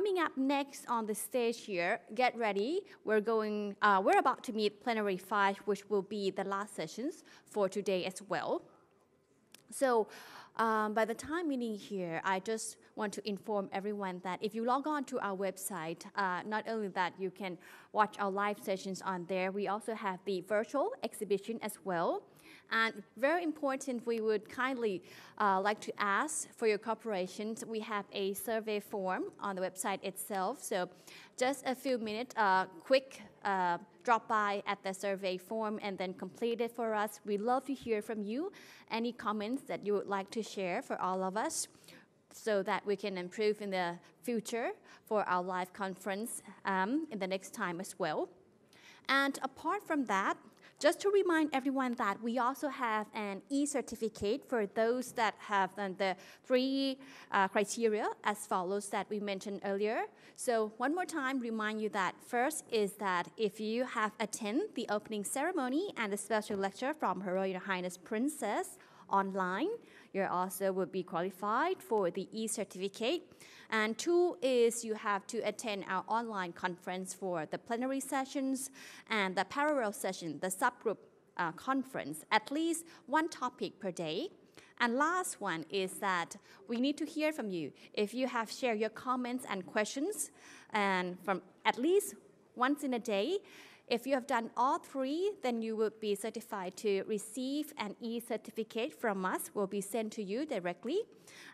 coming up next on the stage here, get ready. We're about to meet Plenary 5, which will be the last sessions for today as well. So by the time meeting here, I just want to inform everyone that if you log on to our website, not only that you can watch our live sessions on there, we also have the virtual exhibition as well. And very important, we would kindly like to ask for your cooperation. We have a survey form on the website itself. So just a few minutes, quick drop by at the survey form and then complete it for us. We love to hear from you. Any comments that you would like to share for all of us so that we can improve in the future for our live conference in the next time as well. And apart from that, just to remind everyone that we also have an e-certificate for those that have done the 3 criteria as follows that we mentioned earlier. So one more time, remind you that first is that if you have attended the opening ceremony and the special lecture from Her Royal Highness Princess online, you also will be qualified for the e-certificate. And 2 is you have to attend our online conference for the plenary sessions and the parallel session, the subgroup conference, at least 1 topic per day. And last one is that we need to hear from you. If you have shared your comments and questions, and from at least once in a day, if you have done all 3, then you will be certified to receive an e-certificate from us. Will be sent to you directly.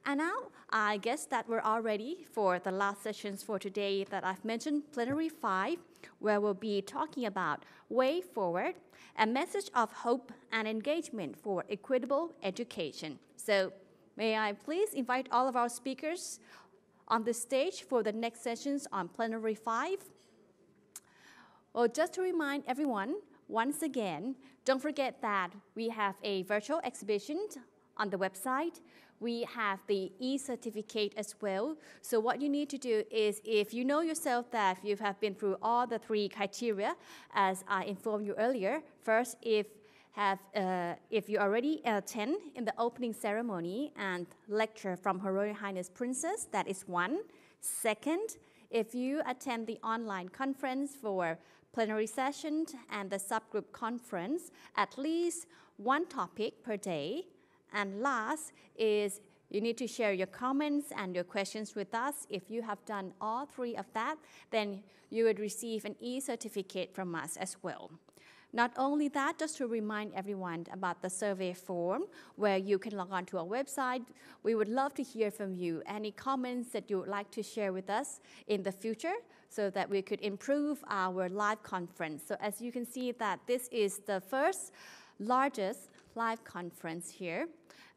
And now, I guess that we're all ready for the last sessions for today that I've mentioned, Plenary 5, where we'll be talking about Way Forward, a message of hope and engagement for equitable education. So, may I please invite all of our speakers on the stage for the next sessions on Plenary 5. Well, just to remind everyone, once again, don't forget that we have a virtual exhibition on the website. We have the e-certificate as well. So what you need to do is, if you know yourself that you have been through all the 3 criteria, as I informed you earlier, first, if you already attend in the opening ceremony and lecture from Her Royal Highness Princess, that is 1. Second, if you attend the online conference for plenary session and the subgroup conference, at least 1 topic per day. And last is you need to share your comments and your questions with us. If you have done all 3 of that, then you would receive an e-certificate from us as well. Not only that, just to remind everyone about the survey form where you can log on to our website. We would love to hear from you. Any comments that you would like to share with us in the future so that we could improve our live conference. So as you can see that this is the first largest live conference here,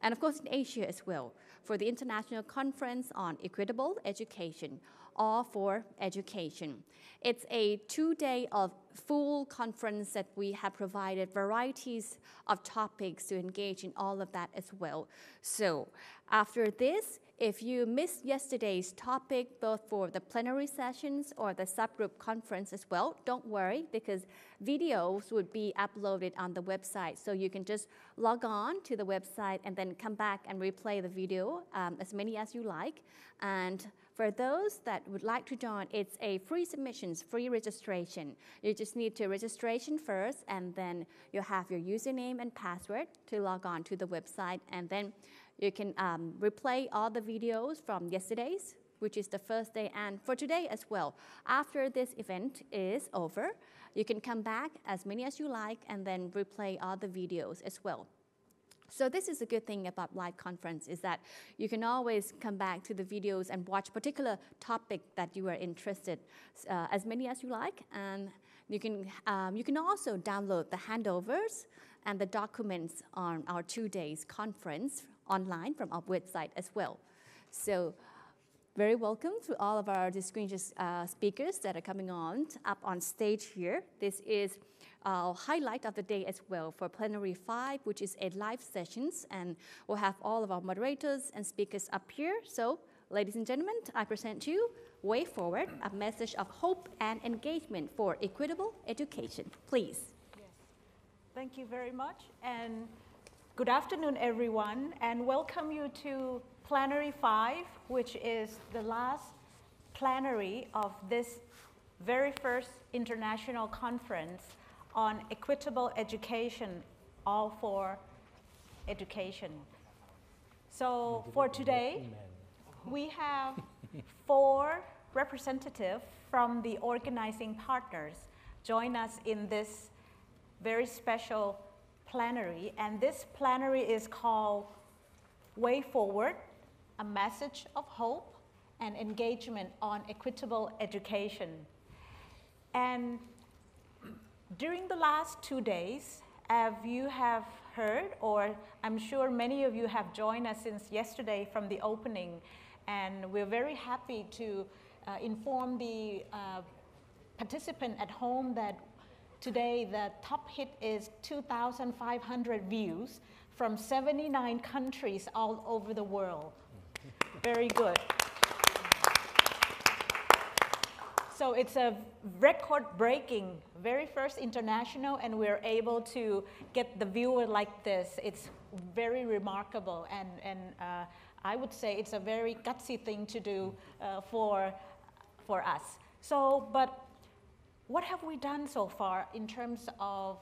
and of course in Asia as well, for the International Conference on Equitable Education, All for Education. It's a 2-day of full conference that we have provided varieties of topics to engage in all of that as well. So after this, if you missed yesterday's topic, both for the plenary sessions or the subgroup conference as well, don't worry, because videos would be uploaded on the website. So you can just log on to the website and then come back and replay the video, as many as you like. And for those that would like to join, it's a free submissions, free registration. You just need to registration first, and then you have your username and password to log on to the website, and then you can replay all the videos from yesterday's, which is the first day, and for today as well. After this event is over, you can come back as many as you like and then replay all the videos as well. So this is a good thing about live conference, is that you can always come back to the videos and watch particular topic that you are interested, as many as you like, and you can also download the handovers and the documents on our 2 days conference online from our website as well. So very welcome to all of our distinguished speakers that are coming on up on stage here. This is our highlight of the day as well for Plenary 5, which is a live sessions, and we'll have all of our moderators and speakers up here. So, ladies and gentlemen, I present to you Way Forward, a message of hope and engagement for equitable education. Please. Yes. Thank you very much, and good afternoon, everyone, and welcome you to Plenary 5, which is the last plenary of this very first international conference on equitable education, all for education. So for today, we have 4 representatives from the organizing partners join us in this very special plenary, and this plenary is called Way Forward, a message of hope and engagement on equitable education. And during the last 2 days, as you have heard, or I'm sure many of you have joined us since yesterday from the opening, and we're very happy to inform the participant at home that today the top hit is 2,500 views from 79 countries all over the world. Very good. So it's a record-breaking, very first international, and we're able to get the viewer like this. It's very remarkable, and I would say it's a very gutsy thing to do for us. So, but what have we done so far in terms of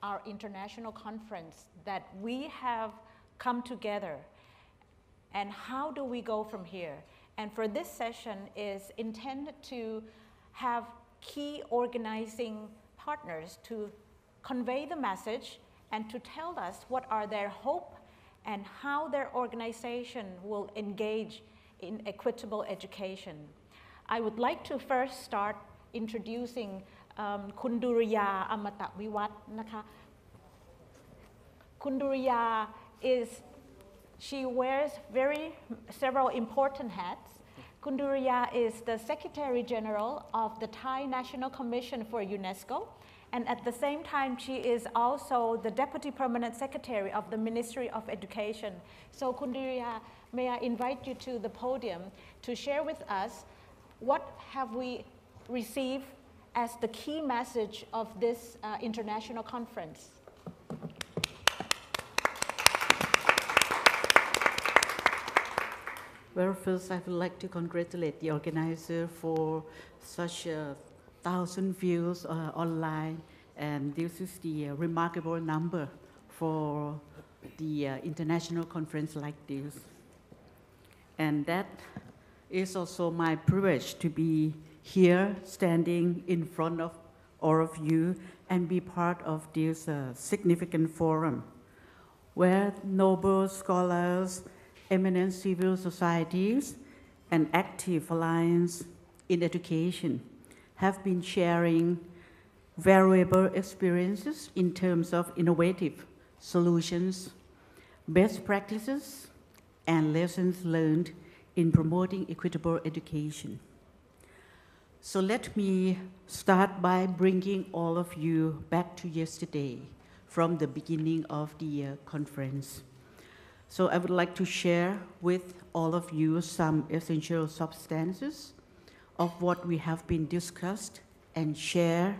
our international conference that we have come together, and how do we go from here? And for this session is intended to have key organizing partners to convey the message and to tell us what are their hope and how their organization will engage in equitable education. I would like to first start introducing Kun Durya Amata Viwat Naka. Kun Durya she wears several important hats. Kun Durya is the Secretary General of the Thai National Commission for UNESCO, and at the same time she is also the Deputy Permanent Secretary of the Ministry of Education. So Kun Durya, may I invite you to the podium to share with us what have we received as the key message of this international conference. Well, first I would like to congratulate the organizer for such 1,000 views online, and this is the remarkable number for the international conference like this. And that is also my privilege to be here standing in front of all of you and be part of this significant forum where noble scholars, eminent civil societies, and active alliance in education have been sharing valuable experiences in terms of innovative solutions, best practices, and lessons learned in promoting equitable education. So let me start by bringing all of you back to yesterday from the beginning of the conference. So I would like to share with all of you some essential substances of what we have been discussed and share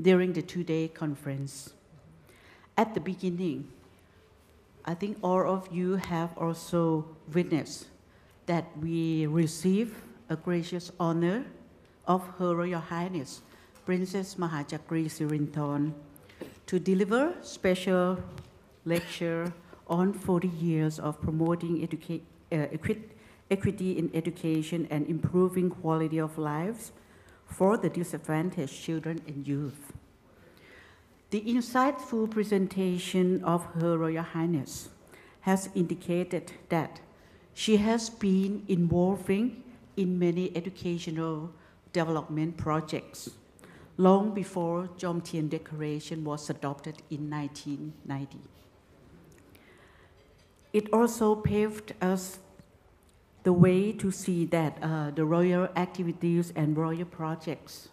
during the 2-day conference. At the beginning, I think all of you have also witnessed that we receive a gracious honor of Her Royal Highness, Princess Mahachakri Sirinthorn, to deliver special lecture on 40 years of promoting equity in education and improving quality of lives for the disadvantaged children and youth. The insightful presentation of Her Royal Highness has indicated that she has been involving in many educational development projects long before Jomtien Declaration was adopted in 1990. It also paved us the way to see that the royal activities and royal projects,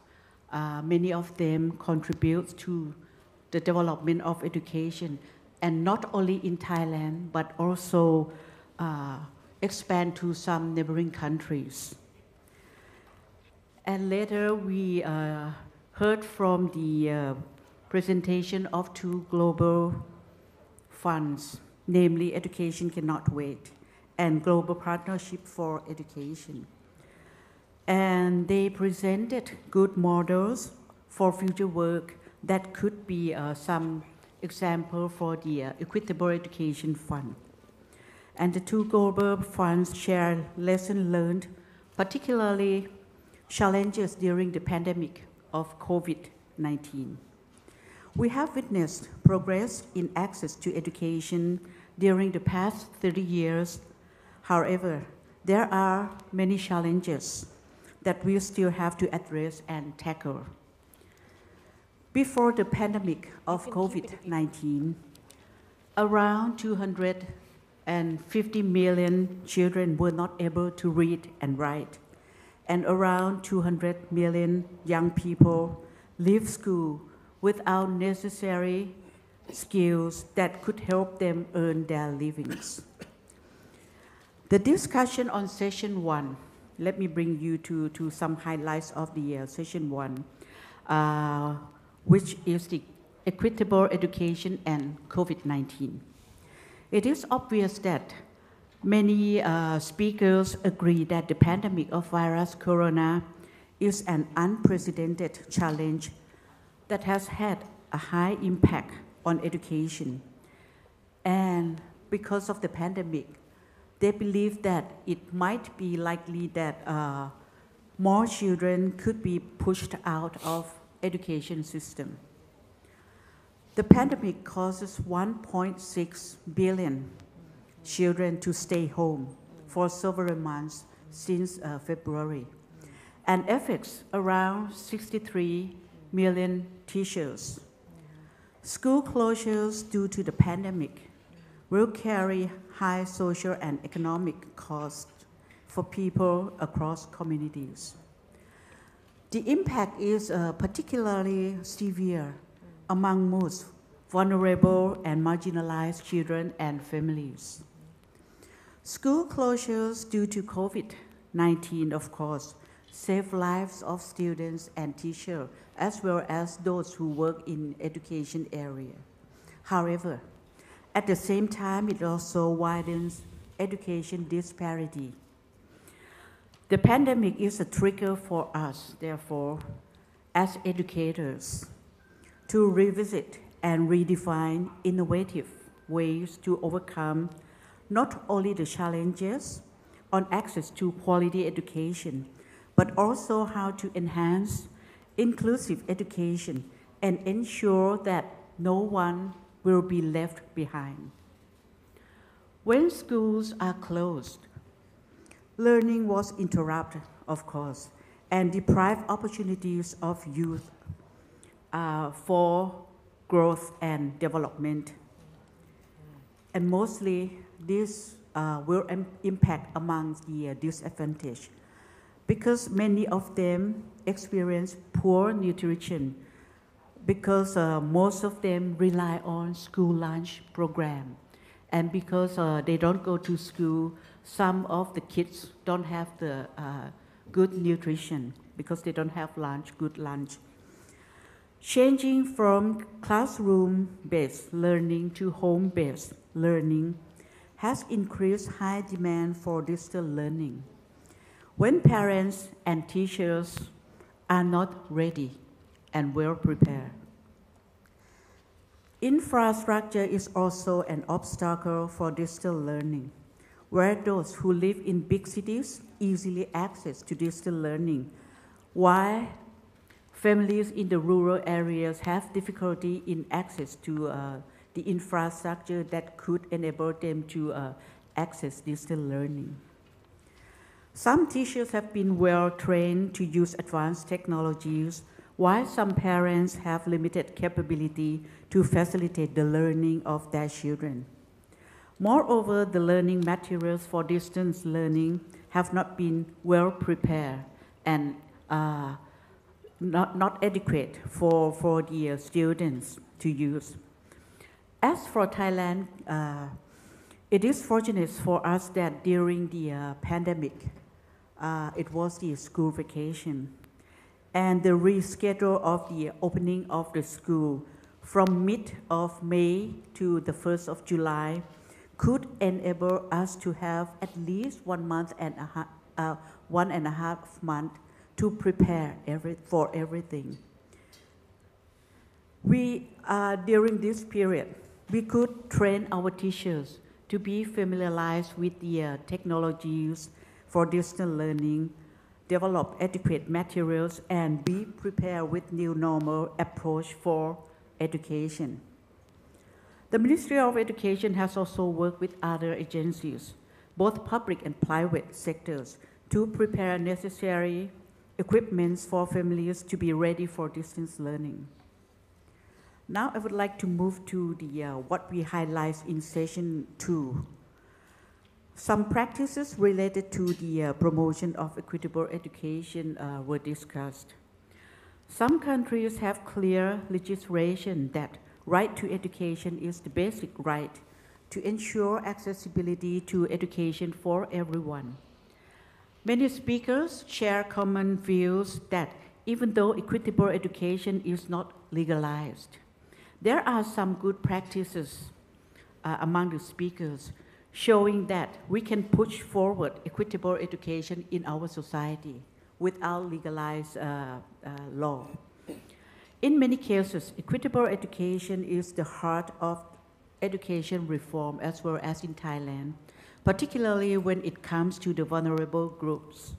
many of them contribute to the development of education, and not only in Thailand, but also expand to some neighboring countries. And later we heard from the presentation of 2 global funds, namely Education Cannot Wait and Global Partnership for Education. And they presented good models for future work that could be some example for the Equitable Education Fund. And the two global funds share lessons learned, particularly challenges during the pandemic of COVID-19. We have witnessed progress in access to education during the past 30 years. However, there are many challenges that we still have to address and tackle. Before the pandemic of COVID-19, around 250 million children were not able to read and write, and around 200 million young people leave school without necessary skills that could help them earn their livings. The discussion on session 1, let me bring you to some highlights of the session 1, which is the equitable education and COVID-19. It is obvious that many speakers agree that the pandemic of virus corona is an unprecedented challenge that has had a high impact on education. And because of the pandemic, they believe that it might be likely that more children could be pushed out of education system. The pandemic causes 1.6 billion children to stay home for several months since February, and affects around 63 million teachers. School closures due to the pandemic will carry high social and economic costs for people across communities. The impact is particularly severe among most vulnerable and marginalized children and families. School closures due to COVID-19, of course, save lives of students and teachers, as well as those who work in education area. However, at the same time, it also widens education disparity. The pandemic is a trigger for us, therefore, as educators, to revisit and redefine innovative ways to overcome not only the challenges on access to quality education, but also how to enhance inclusive education and ensure that no one will be left behind. When schools are closed, learning was interrupted, of course, and deprived opportunities of youth for growth and development. And mostly, this will impact among the disadvantaged, because many of them experience poor nutrition, because most of them rely on school lunch program. And because they don't go to school, some of the kids don't have the good nutrition because they don't have good lunch. Changing from classroom-based learning to home-based learning has increased high demand for digital learning. When parents and teachers are not ready and well prepared. Infrastructure is also an obstacle for digital learning, where those who live in big cities easily access to digital learning, while families in the rural areas have difficulty in access to the infrastructure that could enable them to access digital learning. Some teachers have been well trained to use advanced technologies, while some parents have limited capability to facilitate the learning of their children. Moreover, the learning materials for distance learning have not been well prepared and not adequate for the students to use. As for Thailand, it is fortunate for us that during the pandemic, it was the school vacation, and the reschedule of the opening of the school from mid of May to the 1st of July could enable us to have at least 1 month and 1.5 months to prepare for everything. During this period, we could train our teachers to be familiarized with the technologies for distance learning, develop adequate materials, and be prepared with new normal approach for education. The Ministry of Education has also worked with other agencies, both public and private sectors, to prepare necessary equipments for families to be ready for distance learning. Now I would like to move to what we highlight in session 2. Some practices related to the promotion of equitable education were discussed. Some countries have clear legislation that right to education is the basic right to ensure accessibility to education for everyone. Many speakers share common views that even though equitable education is not legalized, there are some good practices among the speakers showing that we can push forward equitable education in our society without legalized law. In many cases, equitable education is the heart of education reform as well as in Thailand, particularly when it comes to the vulnerable groups.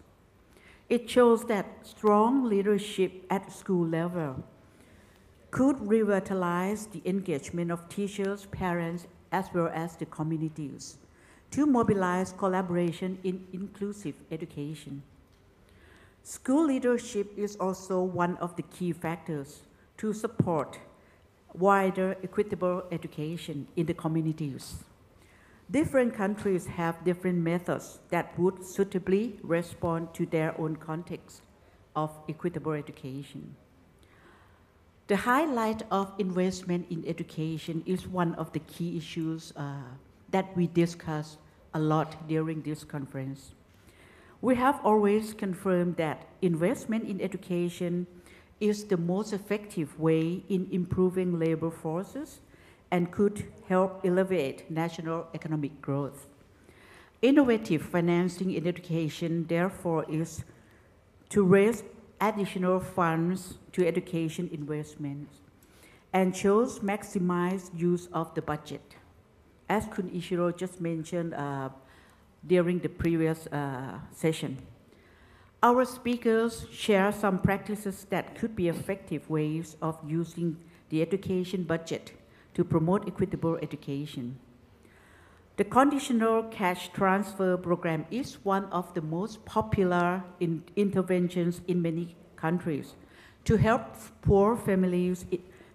It shows that strong leadership at school level could revitalize the engagement of teachers, parents, as well as the communities to mobilize collaboration in inclusive education. School leadership is also one of the key factors to support wider equitable education in the communities. Different countries have different methods that would suitably respond to their own context of equitable education. The highlight of investment in education is one of the key issues that we discussed a lot during this conference. We have always confirmed that investment in education is the most effective way in improving labor forces and could help elevate national economic growth. Innovative financing in education, therefore, is to raise additional funds to education investments and shows maximized use of the budget. As Kun Ishiro just mentioned during the previous session, our speakers share some practices that could be effective ways of using the education budget to promote equitable education. The conditional cash transfer program is one of the most popular interventions in many countries to help poor families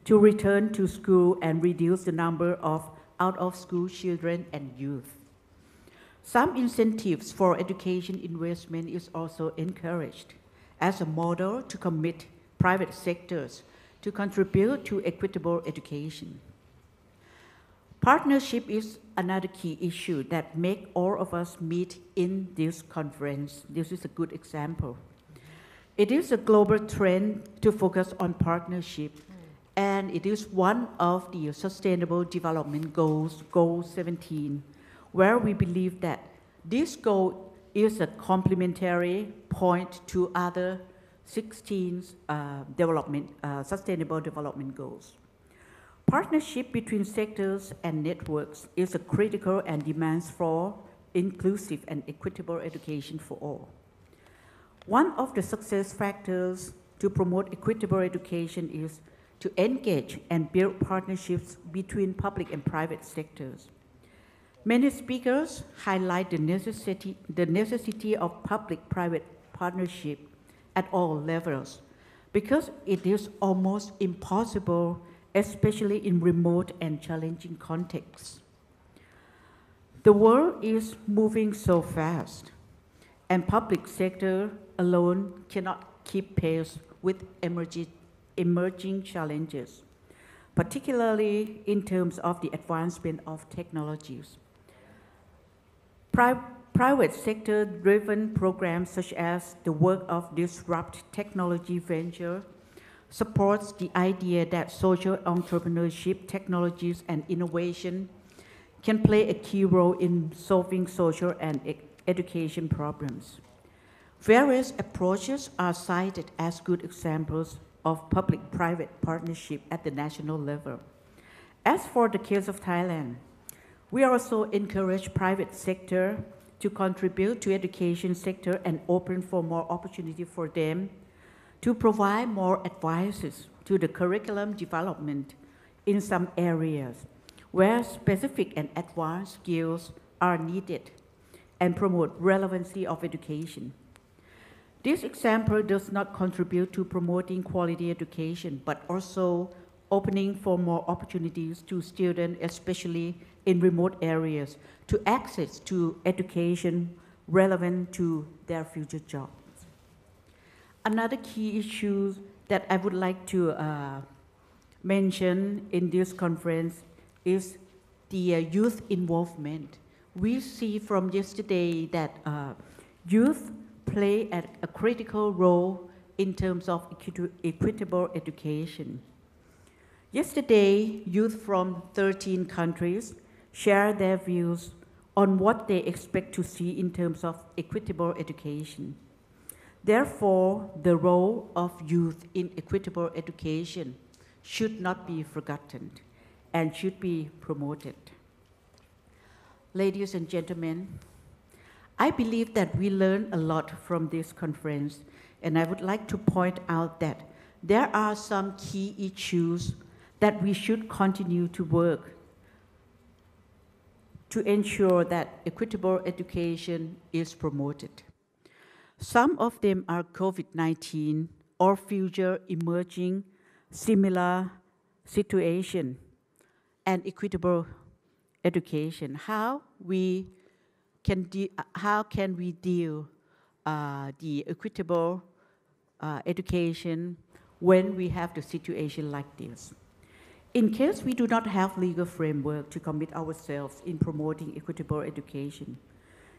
to return to school and reduce the number of out-of-school children and youth. Some incentives for education investment is also encouraged as a model to commit private sectors to contribute to equitable education. Partnership is another key issue that makes all of us meet in this conference. This is a good example. It is a global trend to focus on partnership, and it is one of the Sustainable Development Goals, Goal 17, where we believe that this goal is a complementary point to other 16 Sustainable Development Goals. Partnership between sectors and networks is a critical and demands for inclusive and equitable education for all. One of the success factors to promote equitable education is to engage and build partnerships between public and private sectors. Many speakers highlight the necessity of public-private partnership at all levels because it is almost impossible, especially in remote and challenging contexts. The world is moving so fast, and public sector alone cannot keep pace with emerging challenges, particularly in terms of the advancement of technologies. Private sector-driven programs such as the work of Disrupt Technology Venture supports the idea that social entrepreneurship, technologies, and innovation can play a key role in solving social and education problems. Various approaches are cited as good examples of public-private partnership at the national level. As for the case of Thailand, we also encourage private sector to contribute to education sector and open for more opportunity for them to provide more advices to the curriculum development in some areas where specific and advanced skills are needed and promote relevancy of education. This example does not contribute to promoting quality education, but also opening for more opportunities to students, especially in remote areas, to access to education relevant to their future jobs. Another key issue that I would like to mention in this conference is the youth involvement. We see from yesterday that youth play a critical role in terms of equitable education. Yesterday, youth from 13 countries share their views on what they expect to see in terms of equitable education. Therefore, the role of youth in equitable education should not be forgotten and should be promoted. Ladies and gentlemen, I believe that we learned a lot from this conference, and I would like to point out that there are some key issues that we should continue to work to ensure that equitable education is promoted. Some of them are COVID-19 or future emerging similar situation and equitable education. How can we deal the equitable education when we have the situation like this? In case we do not have legal framework to commit ourselves in promoting equitable education,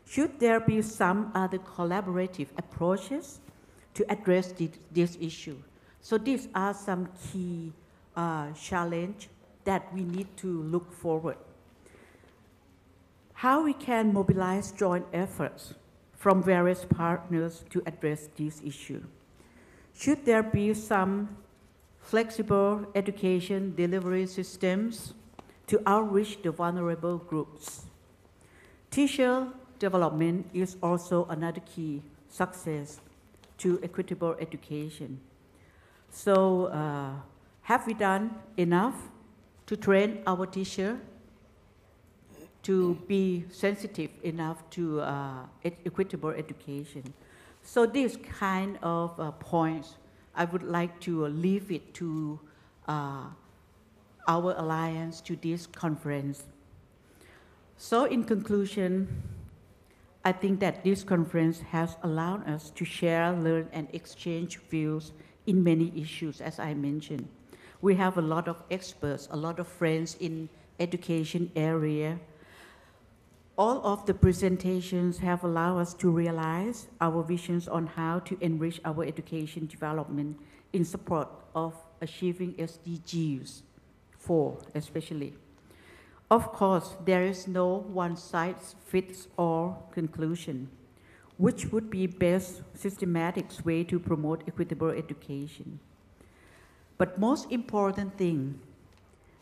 should there be some other collaborative approaches to address this issue? So these are some key challenges that we need to look forward. How we can mobilize joint efforts from various partners to address this issue? Should there be some flexible education delivery systems to outreach the vulnerable groups? Teacher development is also another key success to equitable education. So have we done enough to train our teacher to be sensitive enough to equitable education? So these kind of points, I would like to leave it to our alliance, to this conference. So in conclusion, I think that this conference has allowed us to share, learn, and exchange views in many issues, as I mentioned. We have a lot of experts, a lot of friends in education area. All of the presentations have allowed us to realize our visions on how to enrich our education development in support of achieving SDGs 4 especially. Of course, there is no one-size-fits-all conclusion, which would be best systematic way to promote equitable education. But most important thing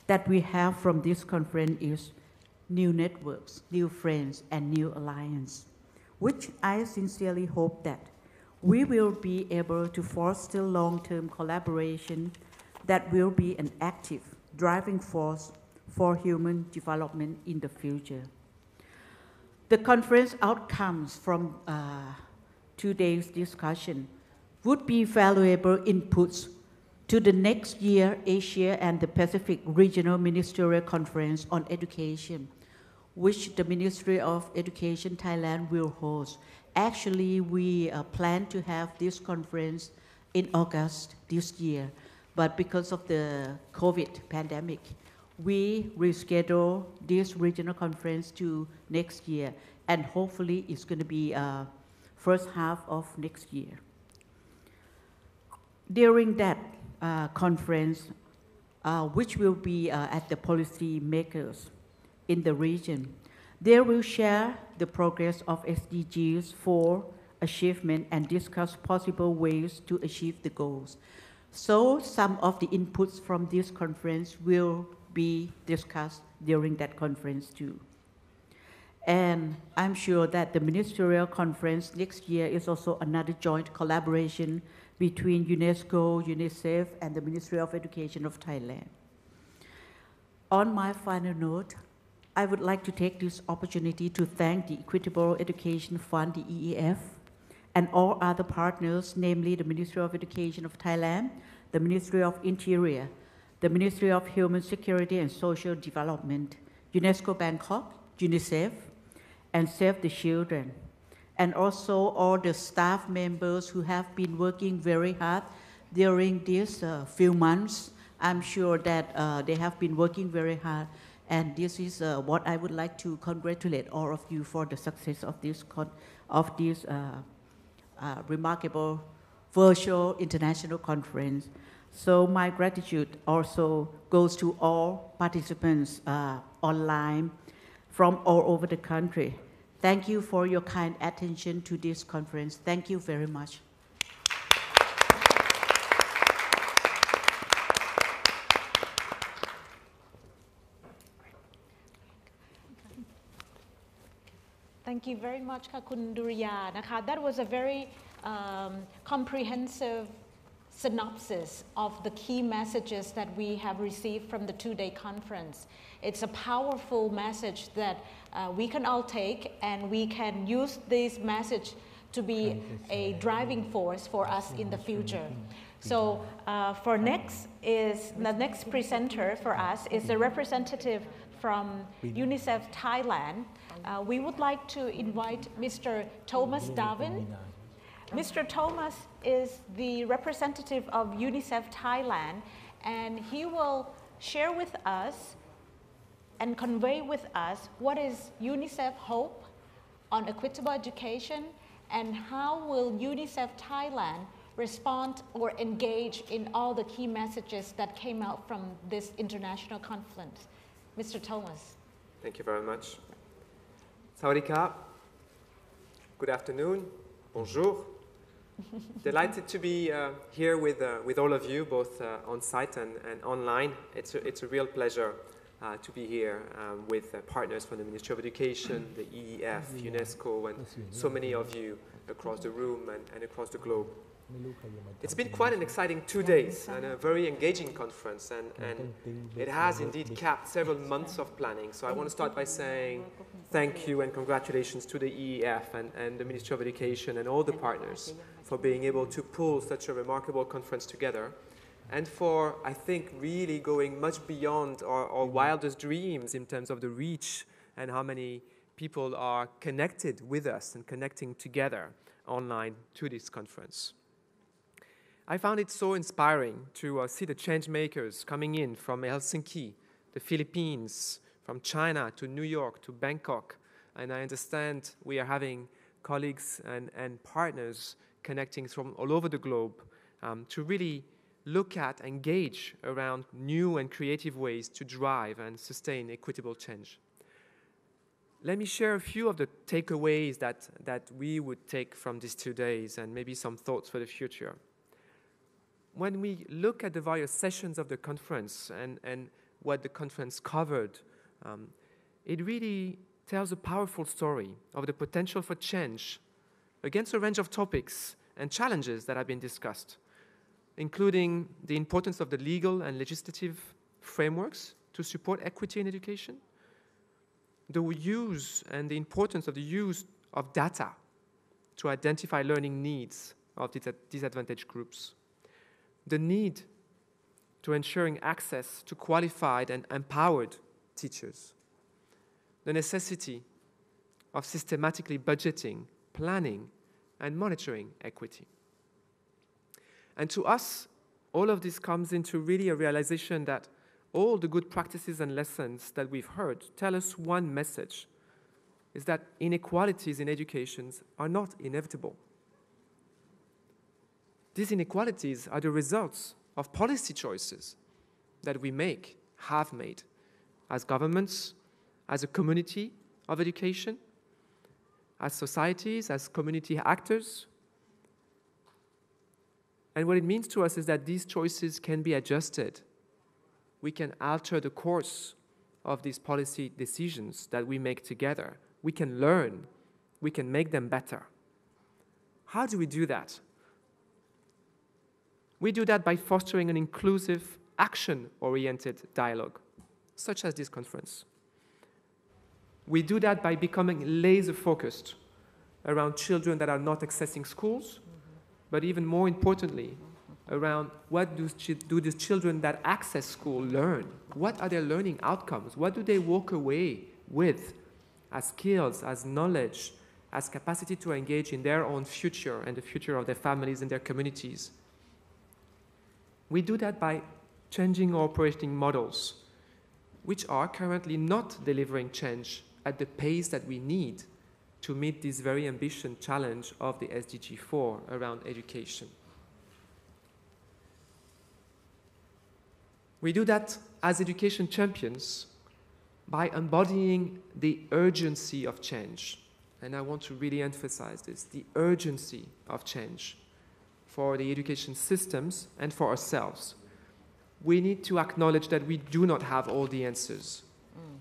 that we have from this conference is new networks, new friends, and new alliance, which I sincerely hope that we will be able to foster long-term collaboration that will be an active driving force for human development in the future. The conference outcomes from today's discussion would be valuable inputs to the next year Asia and the Pacific Regional Ministerial Conference on Education, which the Ministry of Education Thailand will host. Actually, we plan to have this conference in August this year, but because of the COVID pandemic, we reschedule this regional conference to next year, and hopefully it's going to be first half of next year. During that conference, which will be at the policy makers in the region, they will share the progress of SDGs 4 achievement and discuss possible ways to achieve the goals. So some of the inputs from this conference will be discussed during that conference too. And I'm sure that the ministerial conference next year is also another joint collaboration between UNESCO, UNICEF, and the Ministry of Education of Thailand. On my final note, I would like to take this opportunity to thank the Equitable Education Fund, the EEF, and all other partners, namely the Ministry of Education of Thailand, the Ministry of Interior, the Ministry of Human Security and Social Development, UNESCO Bangkok, UNICEF, and Save the Children, and also all the staff members who have been working very hard during these few months. I'm sure that they have been working very hard, and this is what I would like to congratulate all of you for the success of this remarkable virtual international conference. So my gratitude also goes to all participants online from all over the country. Thank you for your kind attention to this conference. Thank you very much. Thank you very much, Khun Duriya. That was a very comprehensive synopsis of the key messages that we have received from the two-day conference. It's a powerful message that we can all take, and we can use this message to be a driving force for us in the future. So the next presenter for us is a representative from UNICEF Thailand. We would like to invite Mr. Thomas Darwin. Mr. Thomas is the representative of UNICEF Thailand, and he will share with us and convey with us what is UNICEF hope on equitable education, and how will UNICEF Thailand respond or engage in all the key messages that came out from this international conference. Mr. Thomas. Thank you very much. Sawadee krap. Good afternoon. Bonjour. Delighted to be here with all of you, both on site and online. It's a real pleasure to be here with partners from the Ministry of Education, the EEF, UNESCO, and so many of you across the room and across the globe. It's been quite an exciting 2 days and a very engaging conference, and it has indeed capped several months of planning. So I want to start by saying thank you and congratulations to the EEF and the Ministry of Education and all the partners for being able to pull such a remarkable conference together, and for, I think, really going much beyond our wildest dreams in terms of the reach and how many people are connected with us and connecting together online to this conference. I found it so inspiring to see the change makers coming in from Helsinki, the Philippines, from China to New York to Bangkok. And I understand we are having colleagues and partners connecting from all over the globe to really look at, engage around new and creative ways to drive and sustain equitable change. Let me share a few of the takeaways that we would take from these 2 days, and maybe some thoughts for the future. When we look at the various sessions of the conference and what the conference covered, it really tells a powerful story of the potential for change against a range of topics and challenges that have been discussed, including the importance of the legal and legislative frameworks to support equity in education, the use and the importance of the use of data to identify learning needs of disadvantaged groups, the need to ensuring access to qualified and empowered teachers, the necessity of systematically budgeting, planning, and monitoring equity. And to us, all of this comes into really a realization that all the good practices and lessons that we've heard tell us one message, is that inequalities in education are not inevitable. These inequalities are the results of policy choices that we have made, as governments, as a community of education, as societies, as community actors. And what it means to us is that these choices can be adjusted. We can alter the course of these policy decisions that we make together. We can learn. We can make them better. How do we do that? We do that by fostering an inclusive, action-oriented dialogue, such as this conference. We do that by becoming laser-focused around children that are not accessing schools, but even more importantly, around what do these children that access school learn? What are their learning outcomes? What do they walk away with as skills, as knowledge, as capacity to engage in their own future and the future of their families and their communities? We do that by changing our operating models, which are currently not delivering change at the pace that we need to meet this very ambitious challenge of the SDG 4 around education. We do that as education champions by embodying the urgency of change. And I want to really emphasize this, the urgency of change for the education systems and for ourselves. We need to acknowledge that we do not have all the answers.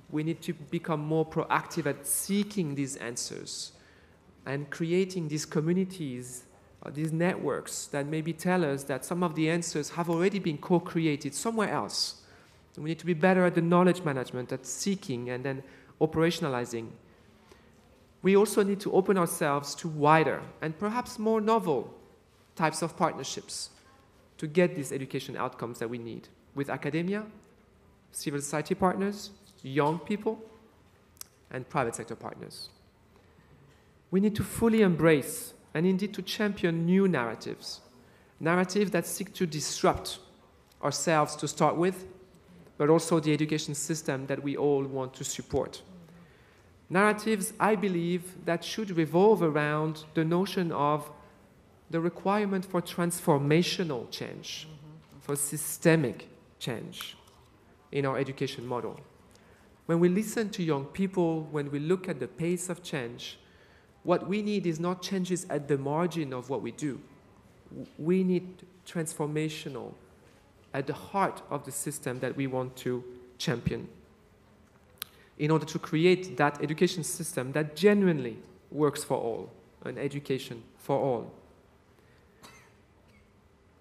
We need to become more proactive at seeking these answers and creating these communities, these networks that maybe tell us that some of the answers have already been co-created somewhere else. We need to be better at the knowledge management, at seeking and then operationalizing. We also need to open ourselves to wider and perhaps more novel types of partnerships to get these education outcomes that we need with academia, civil society partners, young people, and private sector partners. We need to fully embrace and indeed to champion new narratives that seek to disrupt ourselves to start with, but also the education system that we all want to support. Narratives, I believe, that should revolve around the notion of the requirement for transformational change, for systemic change in our education model. When we listen to young people, when we look at the pace of change, what we need is not changes at the margin of what we do. We need transformational at the heart of the system that we want to champion in order to create that education system that genuinely works for all, an education for all.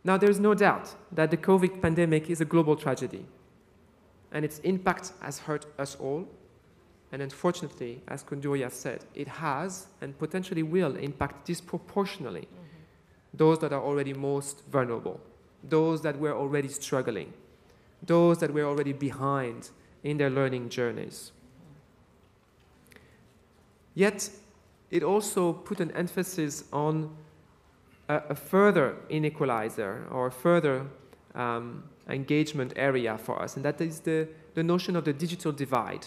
Now, there's no doubt that the COVID pandemic is a global tragedy, and its impact has hurt us all. And unfortunately, as Kunjoya said, it has and potentially will impact disproportionately those that are already most vulnerable, those that were already struggling, those that were already behind in their learning journeys. Yet, it also put an emphasis on a further inequalizer or a further engagement area for us, and that is the notion of the digital divide,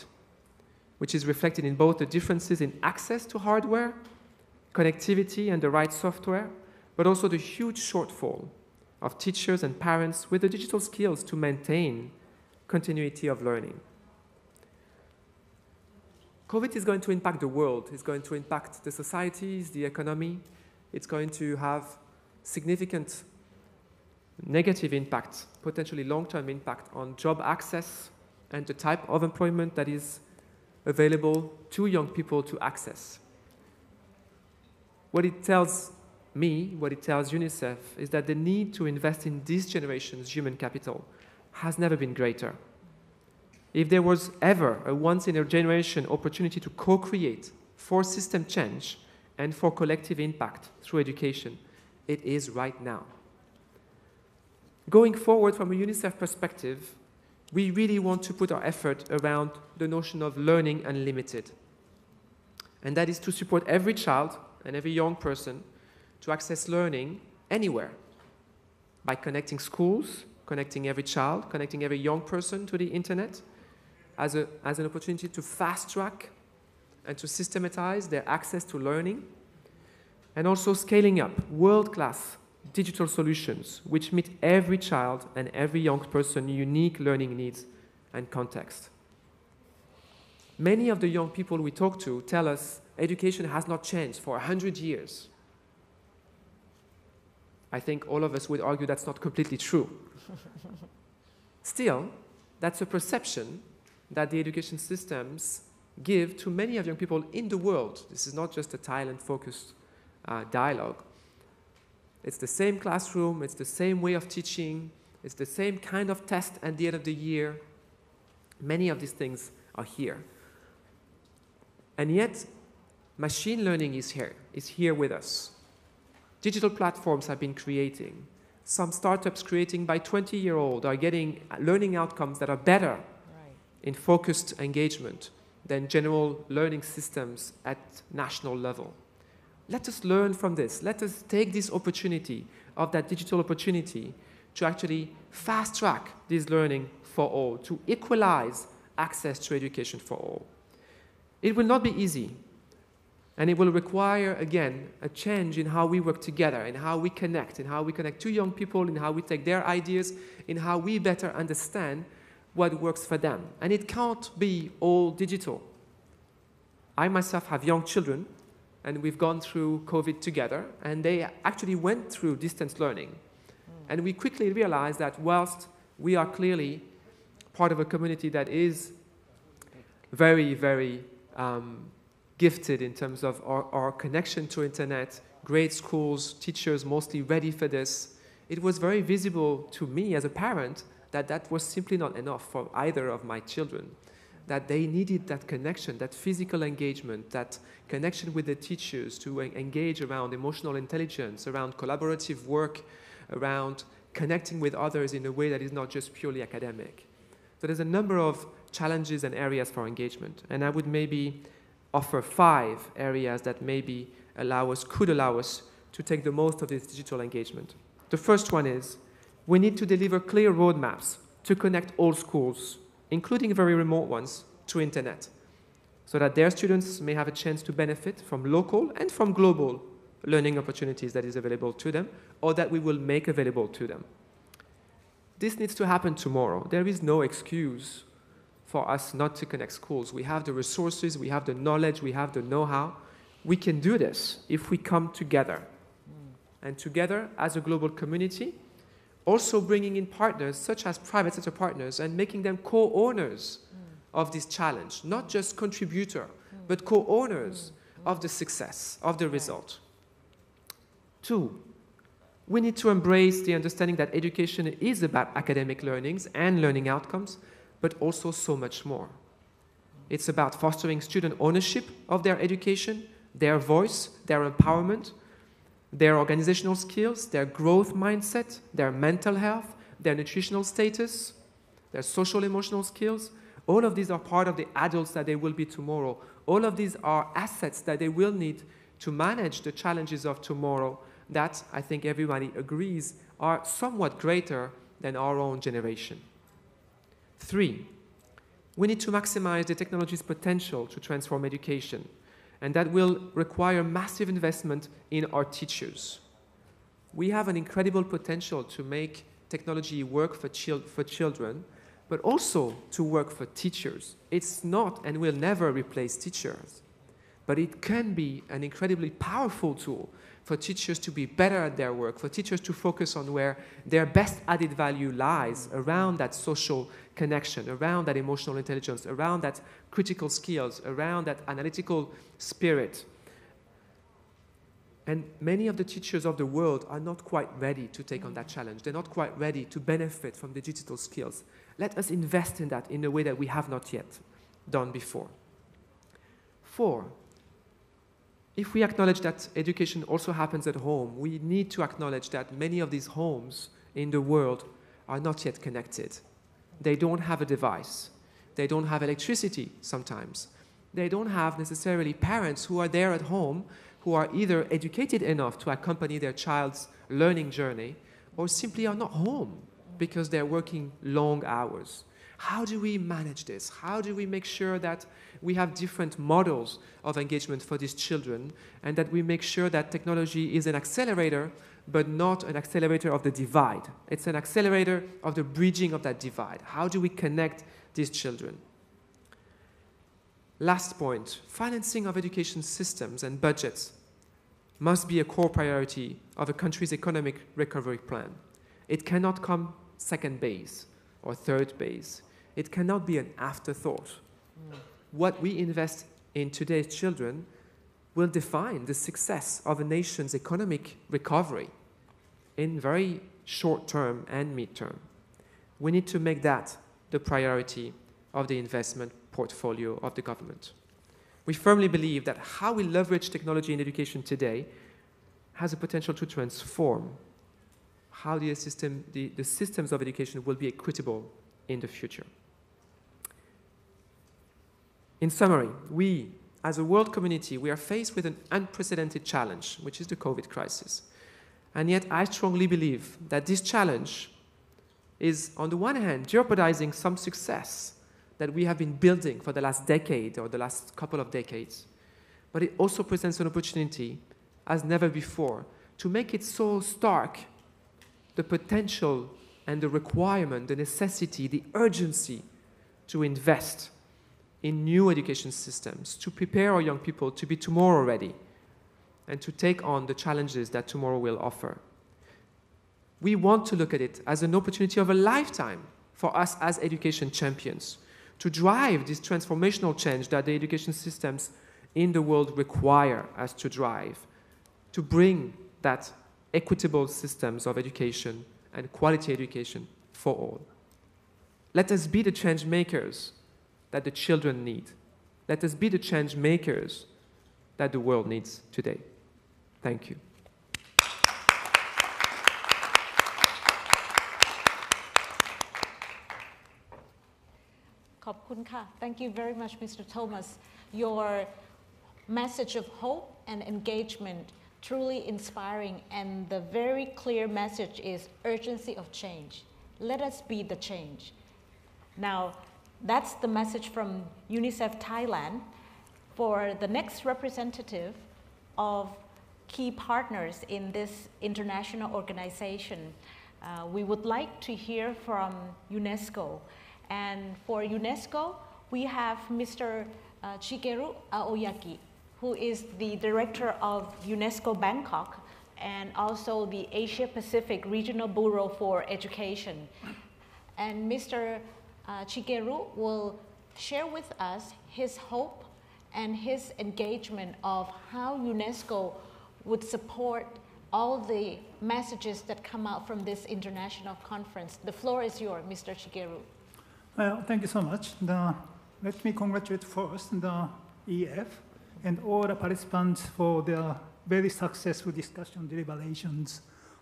which is reflected in both the differences in access to hardware, connectivity, and the right software, but also the huge shortfall of teachers and parents with the digital skills to maintain continuity of learning. COVID is going to impact the world. It's going to impact the societies, the economy. It's going to have significant negative impact, potentially long-term impact on job access and the type of employment that is available to young people to access. What it tells me, what it tells UNICEF, is that the need to invest in this generation's human capital has never been greater. If there was ever a once-in-a-generation opportunity to co-create for system change and for collective impact through education, it is right now. Going forward from a UNICEF perspective, we really want to put our effort around the notion of learning unlimited. And that is to support every child and every young person to access learning anywhere by connecting schools, connecting every child, connecting every young person to the internet as an opportunity to fast-track and to systematize their access to learning, and also scaling up world-class digital solutions which meet every child and every young person's unique learning needs and context. Many of the young people we talk to tell us education has not changed for 100 years. I think all of us would argue that's not completely true. Still, that's a perception that the education systems give to many of young people in the world. This is not just a Thailand-focused dialogue. It's the same classroom, it's the same way of teaching, it's the same kind of test at the end of the year. Many of these things are here. And yet, machine learning is here with us. Digital platforms have been creating. Some startups creating by 20-year-old are getting learning outcomes that are better in focused engagement than general learning systems at national level. Let us learn from this. Let us take this opportunity of that digital opportunity to actually fast-track this learning for all, to equalize access to education for all. It will not be easy, and it will require, again, a change in how we work together, in how we connect to young people, in how we take their ideas, in how we better understand what works for them. And it can't be all digital. I myself have young children, and we've gone through COVID together, and they actually went through distance learning. And we quickly realized that whilst we are clearly part of a community that is very, very gifted in terms of our connection to internet, great schools, teachers mostly ready for this, it was very visible to me as a parent that that was simply not enough for either of my children, that they needed that connection, that physical engagement, that connection with the teachers to engage around emotional intelligence, around collaborative work, around connecting with others in a way that is not just purely academic. So there's a number of challenges and areas for engagement, and I would maybe offer 5 areas that maybe could allow us to take the most of this digital engagement. The first one is we need to deliver clear roadmaps to connect all schools, including very remote ones, to internet, so that their students may have a chance to benefit from local and from global learning opportunities that is available to them, or that we will make available to them. This needs to happen tomorrow. There is no excuse for us not to connect schools. We have the resources, we have the knowledge, we have the know-how. We can do this if we come together. And together, as a global community, also bringing in partners, such as private sector partners, and making them co-owners of this challenge, not just contributor, but co-owners of the success, of the result. 2, we need to embrace the understanding that education is about academic learnings and learning outcomes, but also so much more. It's about fostering student ownership of their education, their voice, their empowerment, their organizational skills, their growth mindset, their mental health, their nutritional status, their social emotional skills. All of these are part of the adults that they will be tomorrow. All of these are assets that they will need to manage the challenges of tomorrow that, I think everybody agrees, are somewhat greater than our own generation. 3, we need to maximize the technology's potential to transform education, and that will require massive investment in our teachers. We have an incredible potential to make technology work for children, but also to work for teachers. It's not and will never replace teachers, but it can be an incredibly powerful tool for teachers to be better at their work, for teachers to focus on where their best added value lies, around that social connection, around that emotional intelligence, around that critical skills, around that analytical spirit. And many of the teachers of the world are not quite ready to take on that challenge. They're not quite ready to benefit from the digital skills. Let us invest in that in a way that we have not yet done before. 4, if we acknowledge that education also happens at home, we need to acknowledge that many of these homes in the world are not yet connected. They don't have a device. They don't have electricity sometimes. They don't have necessarily parents who are there at home who are either educated enough to accompany their child's learning journey or simply are not home because they're working long hours. How do we manage this? How do we make sure that we have different models of engagement for these children, and that we make sure that technology is an accelerator, but not an accelerator of the divide? It's an accelerator of the bridging of that divide. How do we connect these children? Last point, financing of education systems and budgets must be a core priority of a country's economic recovery plan. It cannot come second base or third base. It cannot be an afterthought. What we invest in today's children will define the success of a nation's economic recovery in very short term and mid-term. We need to make that the priority of the investment portfolio of the government. We firmly believe that how we leverage technology in education today has a potential to transform how the systems of education will be equitable in the future. In summary, we, as a world community, we are faced with an unprecedented challenge, which is the COVID crisis. And yet, I strongly believe that this challenge is, on the one hand, jeopardizing some success that we have been building for the last decade or the last couple of decades. But it also presents an opportunity, as never before, to make it so stark, the potential and the requirement, the necessity, the urgency to invest in new education systems, to prepare our young people to be tomorrow ready and to take on the challenges that tomorrow will offer. We want to look at it as an opportunity of a lifetime for us as education champions to drive this transformational change that the education systems in the world require us to drive, to bring that equitable systems of education and quality education for all. Let us be the change makers that the children need. Let us be the change makers that the world needs today. Thank you. Thank you very much, Mr. Thomas. Your message of hope and engagement truly inspiring, and the very clear message is urgency of change. Let us be the change. Now, that's the message from UNICEF Thailand. For the next representative of key partners in this international organization, we would like to hear from UNESCO. And for UNESCO, we have Mr. Shigeru Aoyaki, who is the director of UNESCO Bangkok and also the Asia Pacific Regional Bureau for Education. And Mr. Shigeru will share with us his hope and his engagement of how UNESCO would support all the messages that come out from this international conference. The floor is yours, Mr. Shigeru. Well, thank you so much. Let me congratulate first the EF and all the participants for their very successful discussion deliberations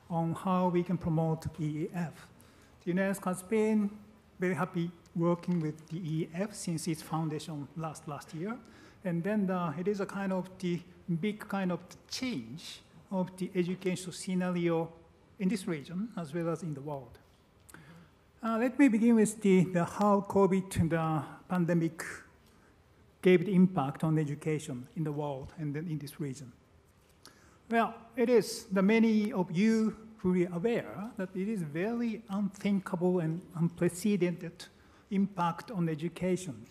on how we can promote EEF. The UNESCO has been very happy working with the EEF since its foundation last year. And then it is a kind of the big kind of change of the education scenario in this region as well as in the world. Let me begin with how COVID, the pandemic, gave the impact on education in the world and then in this region. Well, it is the many of you fully aware that it is very unthinkable and unprecedented impact on education.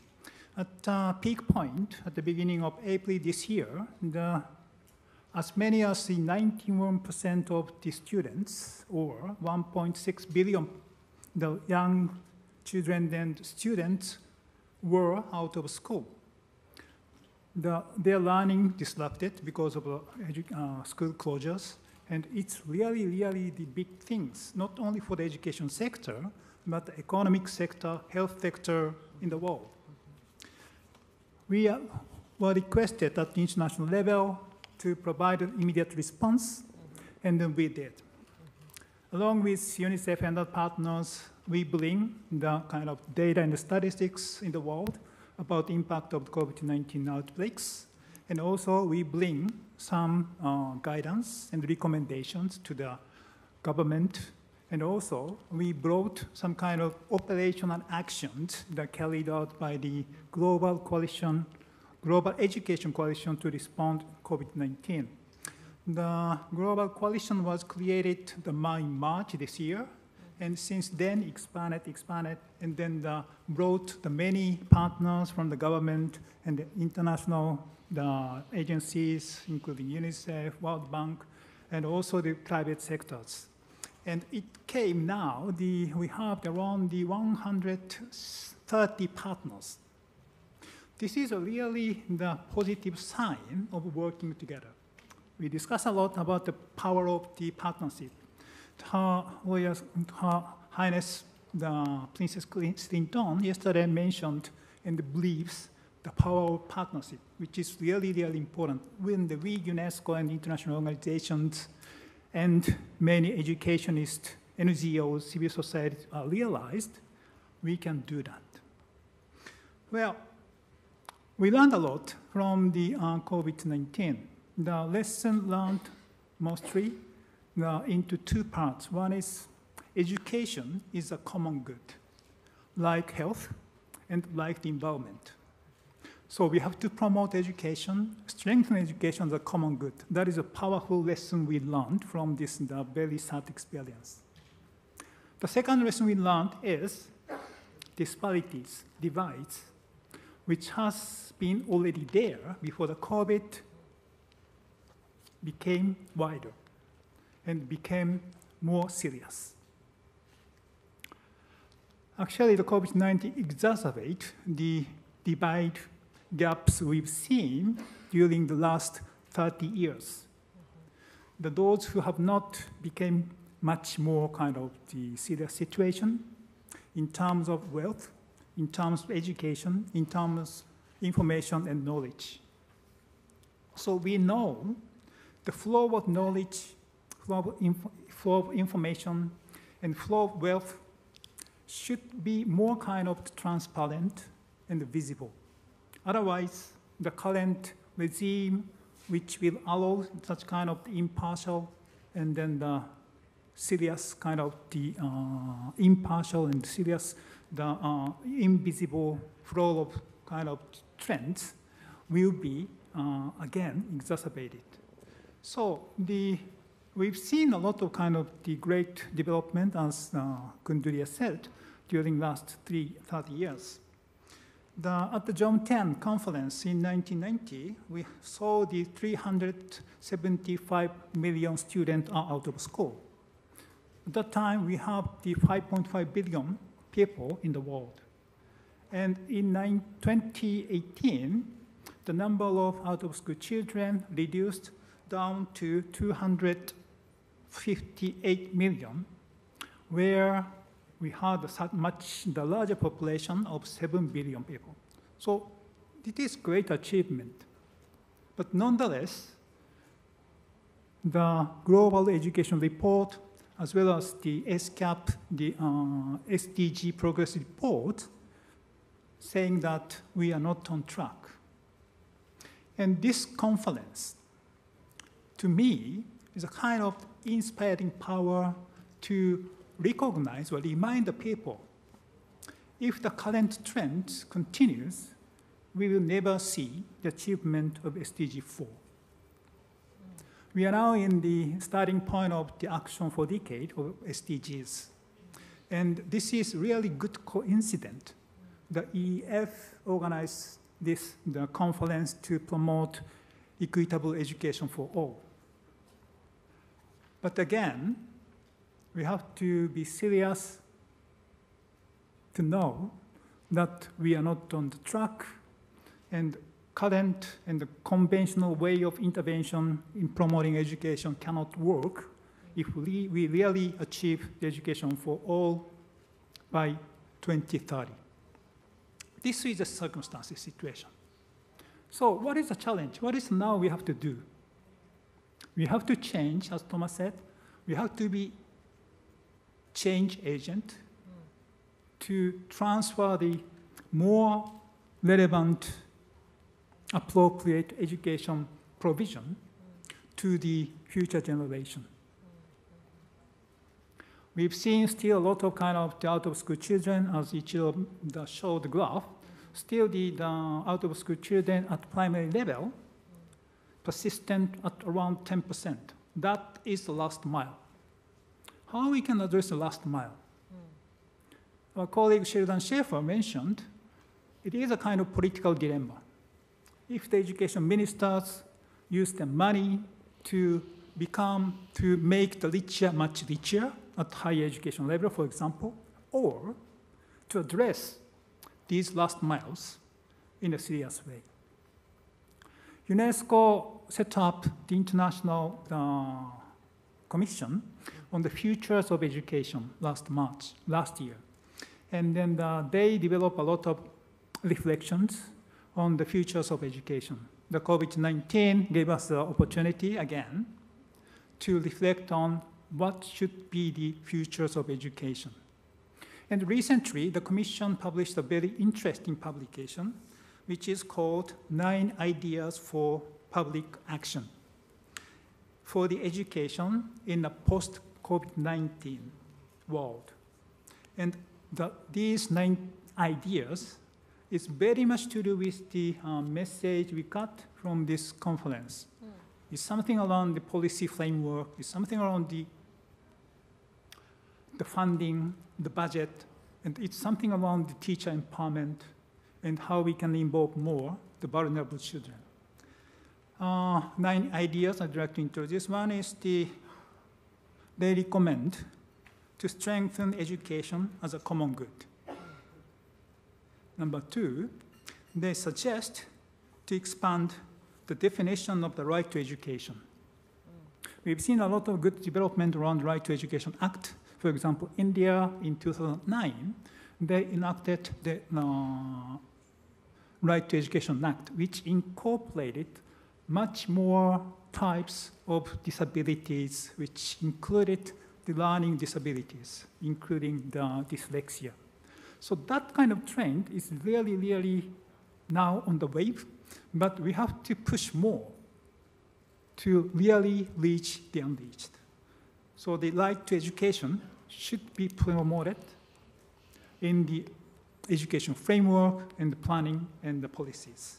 At a peak point at the beginning of April this year, as many as 91% of the students, or 1.6 billion the young children and students, were out of school. Their learning disrupted because of school closures, and it's really, really the big things, not only for the education sector, but the economic sector, health sector in the world. We were requested at the international level to provide an immediate response, and then we did. Along with UNICEF and other partners, we bring the kind of data and the statistics in the world about the impact of COVID-19 outbreaks. And also we bring some guidance and recommendations to the government. And also we brought some kind of operational actions that carried out by the Global Education Coalition to respond to COVID-19. The Global Coalition was created in March this year, And since then, expanded, and then brought the many partners from the government and the international agencies, including UNICEF, World Bank, and also the private sectors. And it came now, we have around 130 partners. This is really the positive sign of working together. We discuss a lot about the power of the partnership. Her Highness the Princess Clinton yesterday mentioned and believes the power of partnership, which is really, really important. When we, UNESCO and international organizations and many educationists, NGOs, civil society are realized, we can do that. Well, we learned a lot from the COVID-19. The lesson learned mostly into two parts. One is education is a common good, like health and like the environment. So we have to promote education, strengthen education as a common good. That is a powerful lesson we learned from this very sad experience. The second lesson we learned is disparities, divides, which has been already there before the COVID became wider and became more serious. Actually, the COVID-19 exacerbates the divide gaps we've seen during the last 30 years. Those who have not became much more kind of the serious situation in terms of wealth, in terms of education, in terms of information and knowledge. So we know the flow of knowledge, flow of information, and flow of wealth should be more kind of transparent and visible. Otherwise, the current regime, which will allow such kind of impartial and then the serious kind of the impartial and serious, the invisible flow of kind of trends will be again exacerbated. So we've seen a lot of kind of the great development, as Kunduria said, during last 30 years. At the John 10 conference in 1990, we saw the 375 million students are out of school. At that time, we have the 5.5 billion people in the world. And in 2018, the number of out-of-school children reduced down to 258 million, where we had the larger population of 7 billion people. So it is great achievement. But nonetheless, the Global Education Report, as well as the SCAP, the SDG Progress Report, saying that we are not on track. And this conference, to me, is a kind of inspiring power to recognize or remind the people, if the current trend continues, we will never see the achievement of SDG 4. We are now in the starting point of the action for decade of SDGs. And this is really good coincidence. The EF organized the conference to promote equitable education for all. But again, we have to be serious to know that we are not on the track, and current and the conventional way of intervention in promoting education cannot work if we really achieve the education for all by 2030. This is a circumstances situation. So what is the challenge? What is now we have to do? We have to change, as Thomas said. We have to be change agent to transfer the more relevant, appropriate education provision to the future generation. We've seen still a lot of kind of the out-of-school children, as Ichiro showed the graph. Still the out-of-school children at primary level, persistent at around 10%. That is the last mile. How we can address the last mile? our colleague Sheldon Schaefer mentioned, it is a kind of political dilemma. If the education ministers use the money to make the richer much richer at higher education level, for example, or to address these last miles in a serious way. UNESCO set up the International Commission on the Futures of Education last year. And then they developed a lot of reflections on the futures of education. The COVID-19 gave us the opportunity again to reflect on what should be the futures of education. And recently, the Commission published a very interesting publication, which is called 9 Ideas for Public Action for the Education in a Post-COVID-19 World. And these 9 ideas is very much to do with the message we got from this conference. It's something around the policy framework, it's something around the funding, the budget, and it's something around the teacher empowerment and how we can involve more the vulnerable children. 9 ideas I'd like to introduce. One is they recommend to strengthen education as a common good. Number 2, they suggest to expand the definition of the right to education. We've seen a lot of good development around Right to Education Act. For example, India in 2009, they enacted the Right to Education Act, which incorporated much more types of disabilities, which included the learning disabilities, including the dyslexia. So that kind of trend is really, really now on the wave, but we have to push more to really reach the unreached. So the right to education should be promoted in the education framework and the planning and the policies.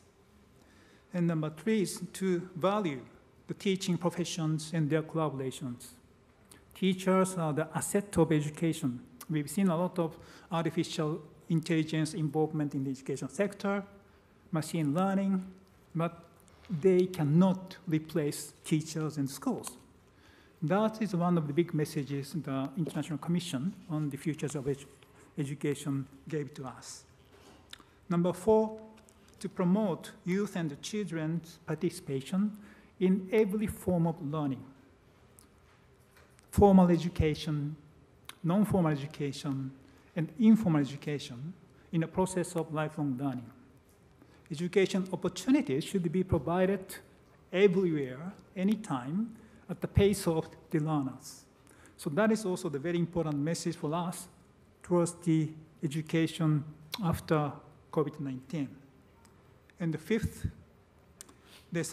And number 3 is to value the teaching professions and their collaborations. Teachers are the asset of education. We've seen a lot of artificial intelligence involvement in the education sector, machine learning, but they cannot replace teachers and schools. That is one of the big messages the International Commission on the Futures of Education gave to us. Number 4, to promote youth and children's participation in every form of learning. Formal education, non-formal education, and informal education in the process of lifelong learning. Education opportunities should be provided everywhere, anytime, at the pace of the learners. So that is also the very important message for us towards the education after COVID-19. And the 5th, they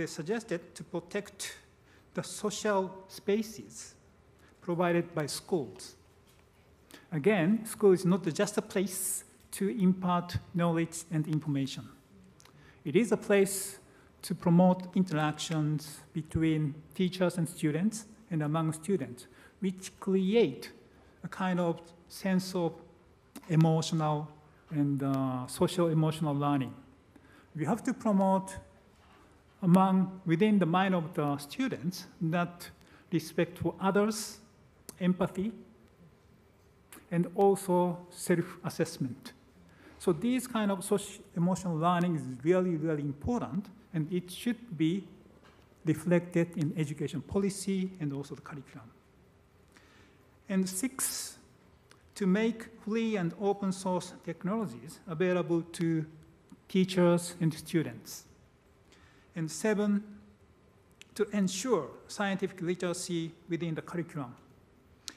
suggested to protect the social spaces provided by schools. Again, school is not just a place to impart knowledge and information. It is a place to promote interactions between teachers and students and among students, which create a kind of sense of emotional and social emotional learning. We have to promote within the mind of the students that respect for others, empathy, and also self-assessment. So these kind of social emotional learning is really, really important, and it should be reflected in education policy and also the curriculum. And 6, to make free and open source technologies available to teachers and students. And 7, to ensure scientific literacy within the curriculum.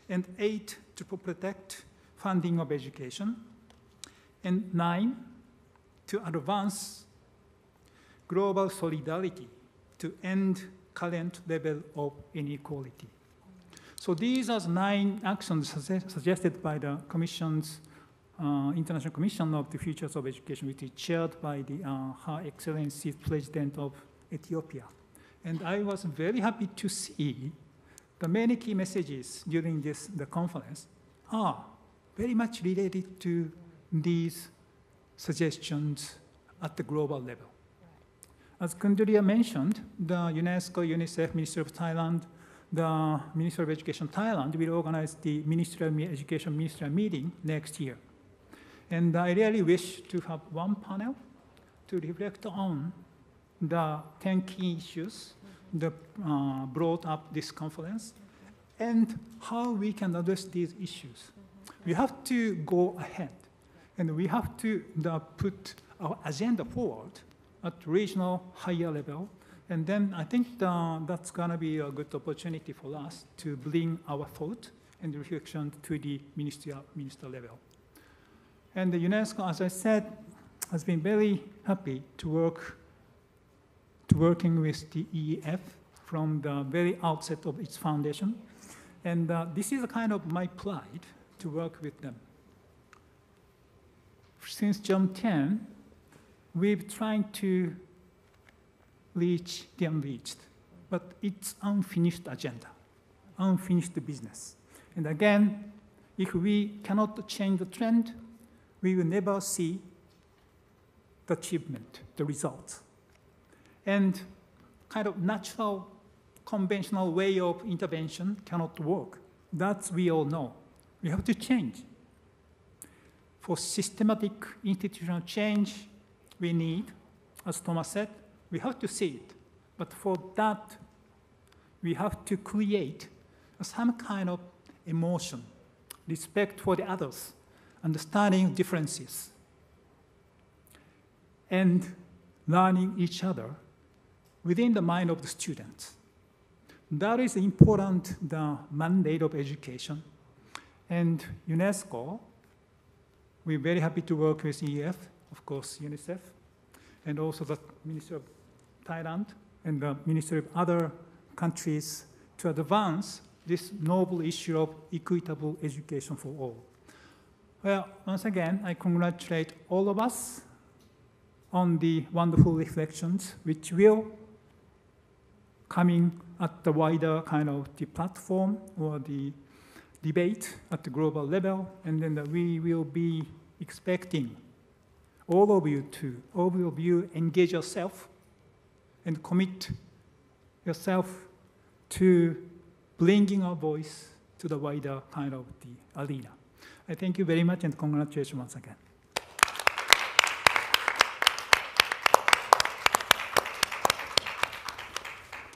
And 8, to protect funding of education. And 9, to advance global solidarity to end current level of inequality. So these are 9 actions suggested by the Commission's International Commission of the Futures of Education, which is chaired by Her Excellency President of Ethiopia. And I was very happy to see the many key messages during the conference are very much related to these suggestions at the global level. As Kunduria mentioned, the UNESCO, UNICEF, Ministry of Thailand, the Ministry of Education Thailand will organize the Education Ministerial meeting next year. And I really wish to have one panel to reflect on the 10 key issues that brought up this conference and how we can address these issues. We have to go ahead and we have to put our agenda forward at regional higher level. And then I think that's going to be a good opportunity for us to bring our thought and reflection to the minister level. And the UNESCO, as I said, has been very happy to working with the EEF from the very outset of its foundation. And this is a kind of my pride to work with them. Since June 10, we've tried to reach the unreached, but it's unfinished agenda, unfinished business. And again, if we cannot change the trend, we will never see the achievement, the results. And kind of natural, conventional way of intervention cannot work. That we all know. We have to change. For systematic institutional change, we need, as Thomas said, we have to see it. But for that, we have to create some kind of emotion, respect for the others, understanding differences, and learning each other within the mind of the students. That is important, the mandate of education. And UNESCO, we're very happy to work with EF, of course, UNICEF, and also the Ministry of Thailand and the Ministry of other countries to advance this noble issue of equitable education for all. Well, once again, I congratulate all of us on the wonderful reflections, which will coming at the wider kind of the platform or the debate at the global level, and then we will be expecting all of you engage yourself and commit yourself to bringing our voice to the wider kind of the arena. I thank you very much and congratulations once again.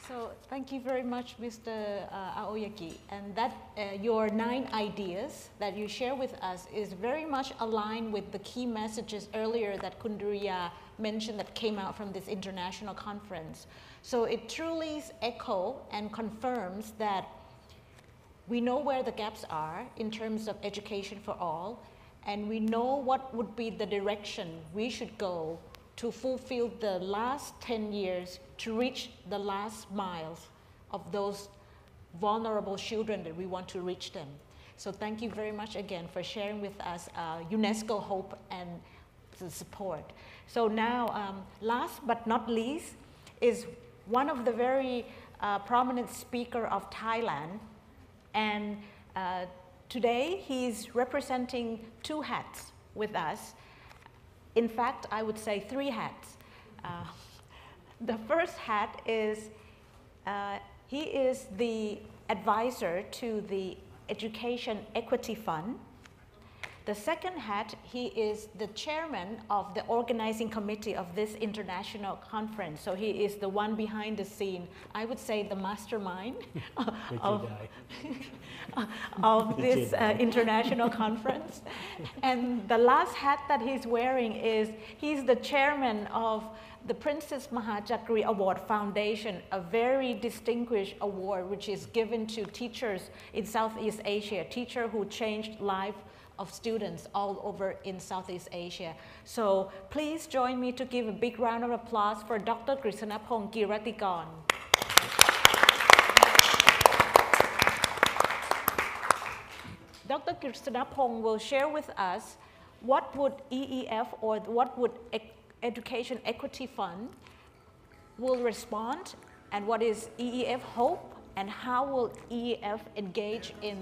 So thank you very much, Mr. Aoyagi. And that your 9 ideas that you share with us is very much aligned with the key messages earlier that Kunduriya mentioned that came out from this international conference. So it truly echoes and confirms that we know where the gaps are in terms of education for all, and we know what would be the direction we should go to fulfill the last 10 years to reach the last miles of those vulnerable children that we want to reach them. So thank you very much again for sharing with us UNESCO hope and the support. So now, last but not least, is one of the very prominent speaker of Thailand. And today he's representing 2 hats with us. In fact, I would say 3 hats. The first hat is, he is the advisor to the Education Equity Fund. The second hat, he is the chairman of the organizing committee of this international conference. So he is the one behind the scene, I would say the mastermind of this international conference. And the last hat that he's wearing is, he's the chairman of the Princess Mahachakri Award Foundation, a very distinguished award which is given to teachers in Southeast Asia, teachers who changed life of students all over in Southeast Asia. So please join me to give a big round of applause for Dr. Krishnapong Kiratikon. Dr. Krishnapong will share with us what would EEF or what would Education Equity Fund will respond, and what is EEF hope, and how will EEF engage in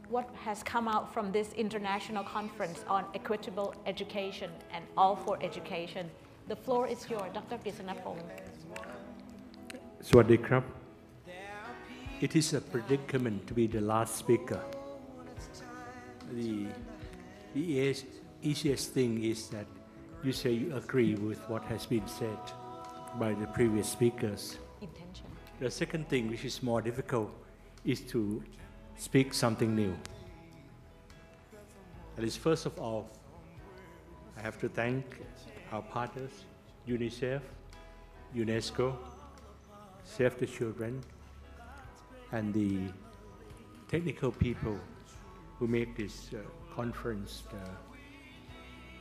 what has come out from this international conference on equitable education and all for education. The floor is yours, Dr. Pisanapong. Sawasdee krab. It is a predicament to be the last speaker. The easiest thing is that you say you agree with what has been said by the previous speakers. Intention. The second thing, which is more difficult, is to speak something new. That is, first of all, I have to thank our partners, UNICEF, UNESCO, Save the Children, and the technical people who make this conference,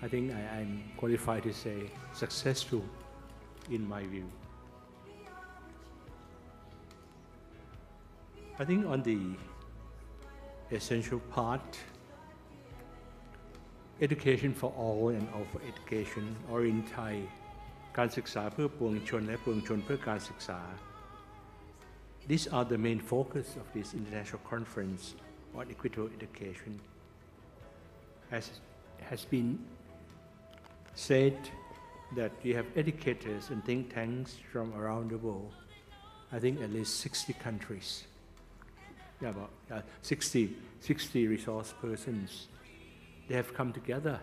I think I'm qualified to say, successful in my view. I think on the essential part, education for all and all for education, or in Thai การศึกษาเพื่อปวงชนและปวงชนเพื่อการศึกษา These are the main focus of this international conference on equitable education. As has been said that we have educators and think tanks from around the world, I think at least 60 countries. Yeah, about 60 resource persons. They have come together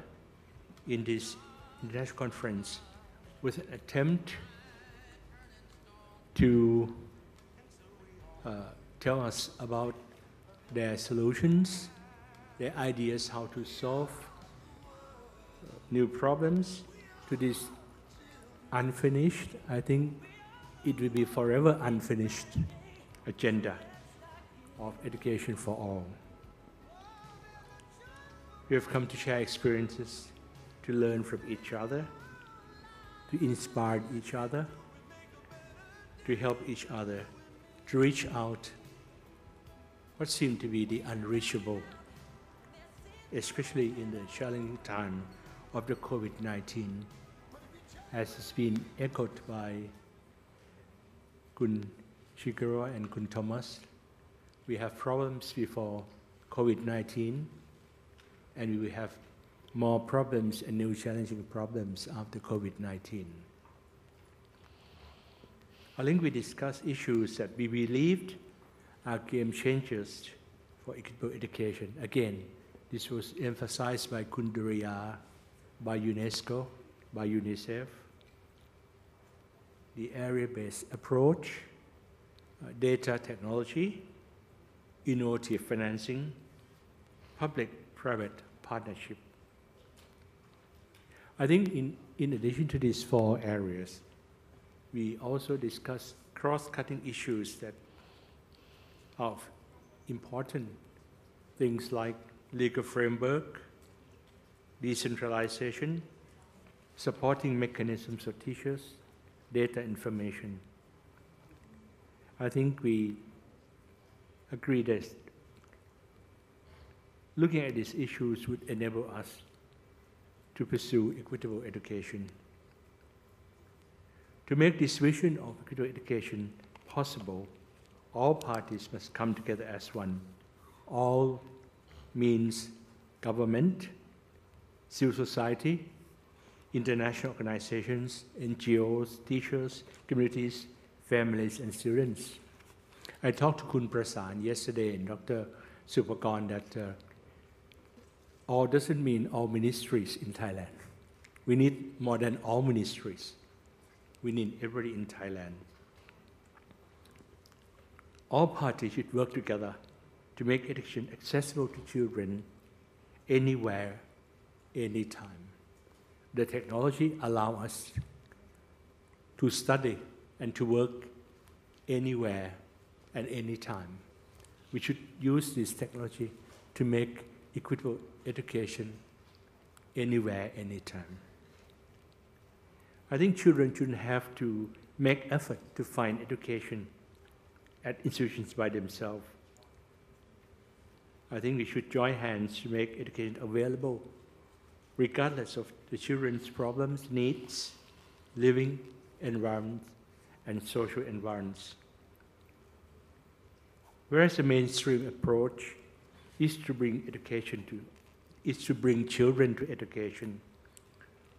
in this international conference with an attempt to tell us about their solutions, their ideas how to solve new problems to this unfinished, I think it will be forever unfinished agenda of education for all. We have come to share experiences, to learn from each other, to inspire each other, to help each other, to reach out what seemed to be the unreachable, especially in the challenging time of the COVID-19, as has been echoed by Kun Shigeru and Kun Thomas. We have problems before COVID-19, and we will have more problems and new challenging problems after COVID-19. I think we discussed issues that we believed are game changers for equitable education. Again, this was emphasized by Kunduriya, by UNESCO, by UNICEF. The area-based approach, data technology, innovative financing, public-private partnership. I think in addition to these four areas, we also discussed cross-cutting issues that are important, things like legal framework, decentralization, supporting mechanisms for teachers, data information. I think we agree that looking at these issues would enable us to pursue equitable education. To make this vision of equitable education possible, all parties must come together as one. All means government, civil society, international organizations, NGOs, teachers, communities, families, and students. I talked to Kun Prasan yesterday and Dr. Supakorn that all doesn't mean all ministries in Thailand. We need more than all ministries. We need everybody in Thailand. All parties should work together to make education accessible to children anywhere, anytime. The technology allows us to study and to work anywhere and anytime. We should use this technology to make equitable education anywhere, anytime. I think children shouldn't have to make effort to find education at institutions by themselves. I think we should join hands to make education available regardless of the children's problems, needs, living environment, and social environments. Whereas the mainstream approach is to bring education to, is to bring children to education,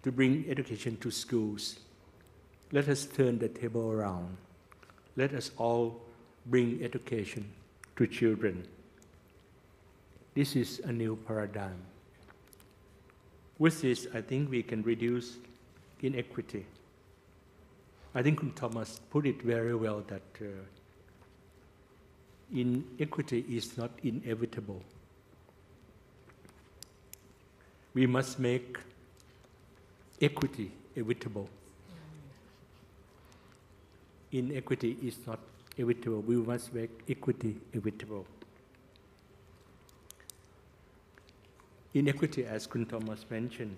to bring education to schools. Let us turn the table around. Let us all bring education to children. This is a new paradigm. With this, I think we can reduce inequity. I think Thomas put it very well that inequity is not inevitable. We must make equity inevitable. Inequity is not inevitable. We must make equity inevitable. Inequity, as Kun Thomas mentioned,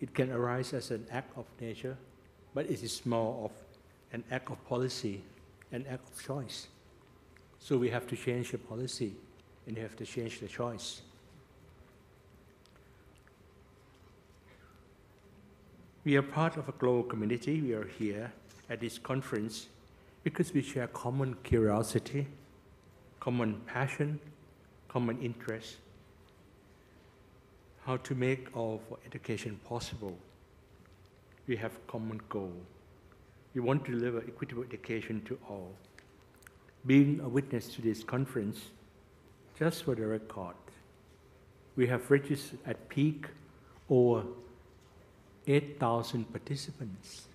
it can arise as an act of nature, but it is more of an act of policy, an act of choice. So we have to change the policy, and we have to change the choice. We are part of a global community. We are here at this conference because we share common curiosity, common passion, common interest, how to make all for education possible. We have common goal. We want to deliver equitable education to all. Being a witness to this conference, just for the record, we have registered at peak over 8,000 participants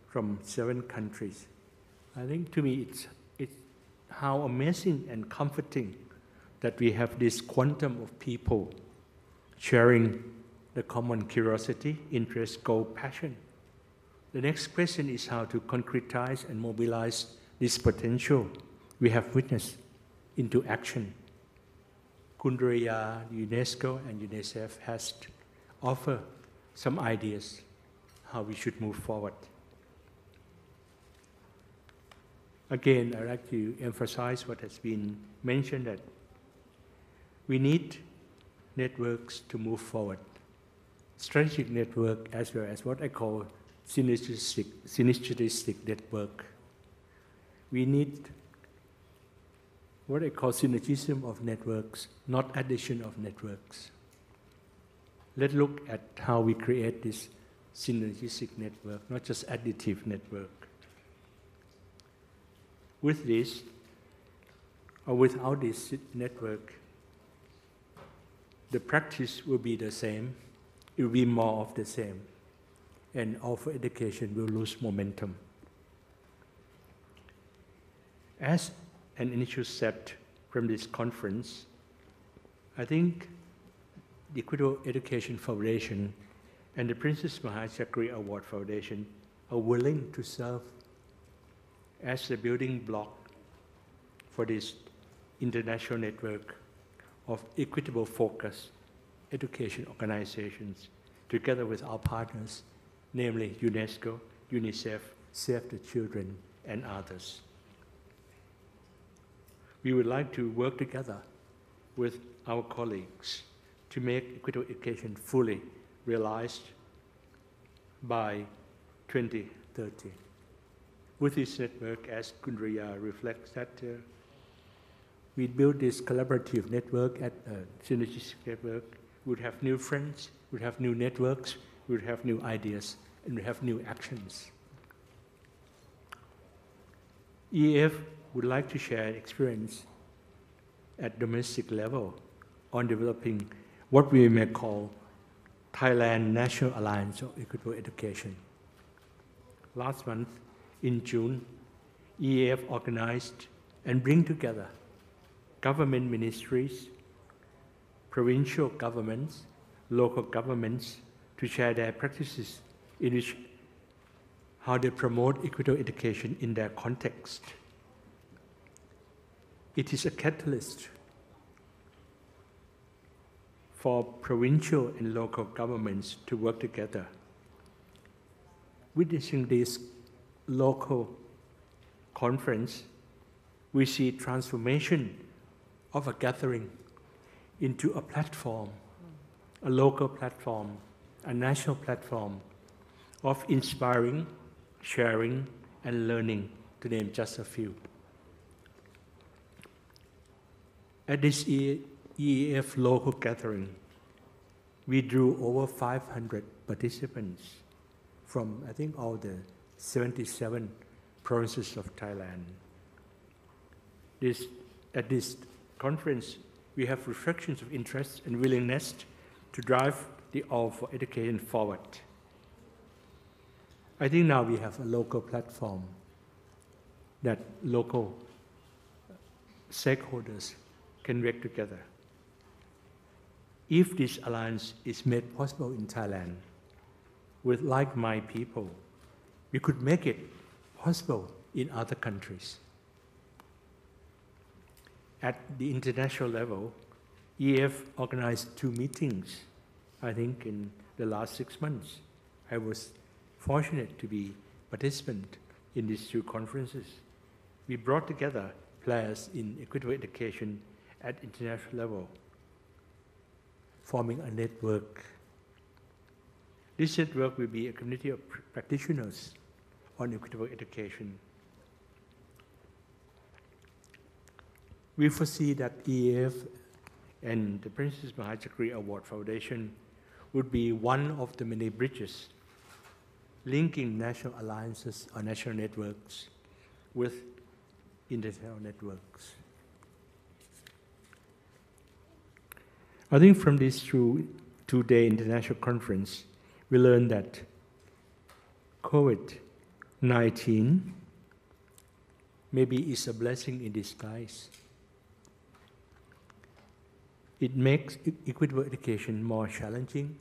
from 7 countries. I think to me it's how amazing and comforting that we have this quantum of people sharing the common curiosity, interest, goal, passion. The next question is how to concretize and mobilize this potential we have witnessed into action. Kundrya, UNESCO, and UNICEF has offer some ideas how we should move forward. Again, I'd like to emphasize what has been mentioned, that we need networks to move forward. Strategic network as well as what I call synergistic network. We need what I call synergism of networks, not addition of networks. Let's look at how we create this synergistic network, not just additive network. With this, or without this network, the practice will be the same, it will be more of the same, and all for education will lose momentum. As an initial step from this conference, I think the Equitable Education Foundation and the Princess Mahachakri Award Foundation are willing to serve as the building block for this international network of equitable focus education organizations together with our partners, namely UNESCO, UNICEF, Save the Children, and others. We would like to work together with our colleagues to make equitable education fully realized by 2030. With this network, as Kundrya reflects that, we build this collaborative network at synergistic network. We would have new friends, we would have new networks, we would have new ideas, and we have new actions. EAF would like to share experience at domestic level on developing what we may call Thailand National Alliance of Equitable Education. Last month, in June, EAF organized and bring together government ministries, provincial governments, local governments to share their practices in which how they promote equitable education in their context. It is a catalyst for provincial and local governments to work together. Witnessing this local conference, we see transformation of a gathering into a platform, a local platform, a national platform of inspiring, sharing, and learning, to name just a few. At this EEF local gathering, we drew over 500 participants from, I think, all the 77 provinces of Thailand. At this conference, we have reflections of interest and willingness to drive the All for Education forward. I think now we have a local platform that local stakeholders can work together. If this alliance is made possible in Thailand with like-minded people, we could make it possible in other countries. At the international level, EF organized 2 meetings, I think, in the last 6 months. I was fortunate to be participant in these 2 conferences. We brought together players in equitable education at international level, forming a network. This network will be a community of practitioners on equitable education. We foresee that EAF and the Princess Mahachakri Award Foundation would be one of the many bridges linking national alliances or national networks with international networks. I think from this two-day international conference, we learned that COVID-19 maybe is a blessing in disguise. It makes equitable education more challenging.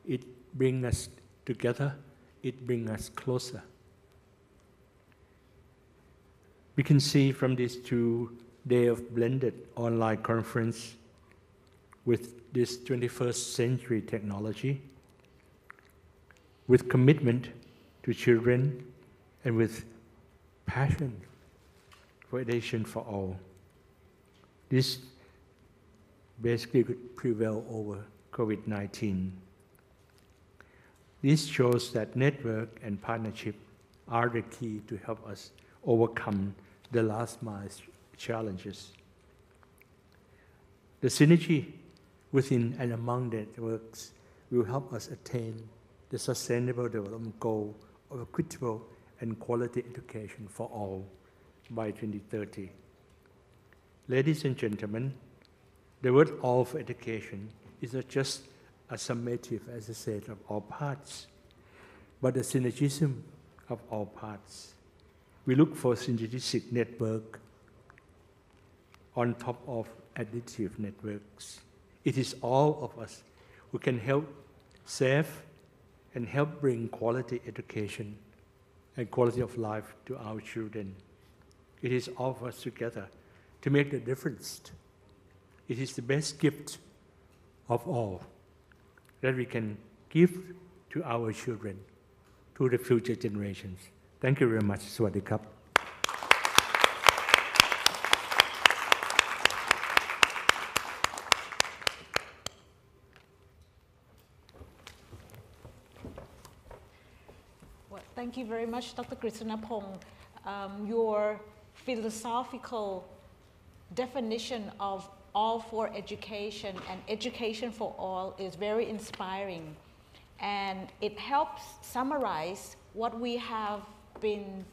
It brings us together. It brings us closer. We can see from these 2 days of blended online conference with this 21st century technology, with commitment to children and with passion for education for all. This basically could prevail over COVID-19. This shows that network and partnership are the key to help us overcome the last mile challenges. The synergy within and among networks will help us attain the Sustainable Development Goal of equitable and quality education for all by 2030. Ladies and gentlemen, the word all for education is not just a summative, as I said, of all parts, but a synergism of all parts. We look for synergistic network on top of additive networks. It is all of us who can help save and help bring quality education and quality of life to our children. It is all of us together to make the difference. It is the best gift of all that we can give to our children, to the future generations. Thank you very much. สวัสดีครับ Well, thank you very much, Dr. Krishnapong. Your philosophical definition of all for education and education for all is very inspiring. And it helps summarize what we have been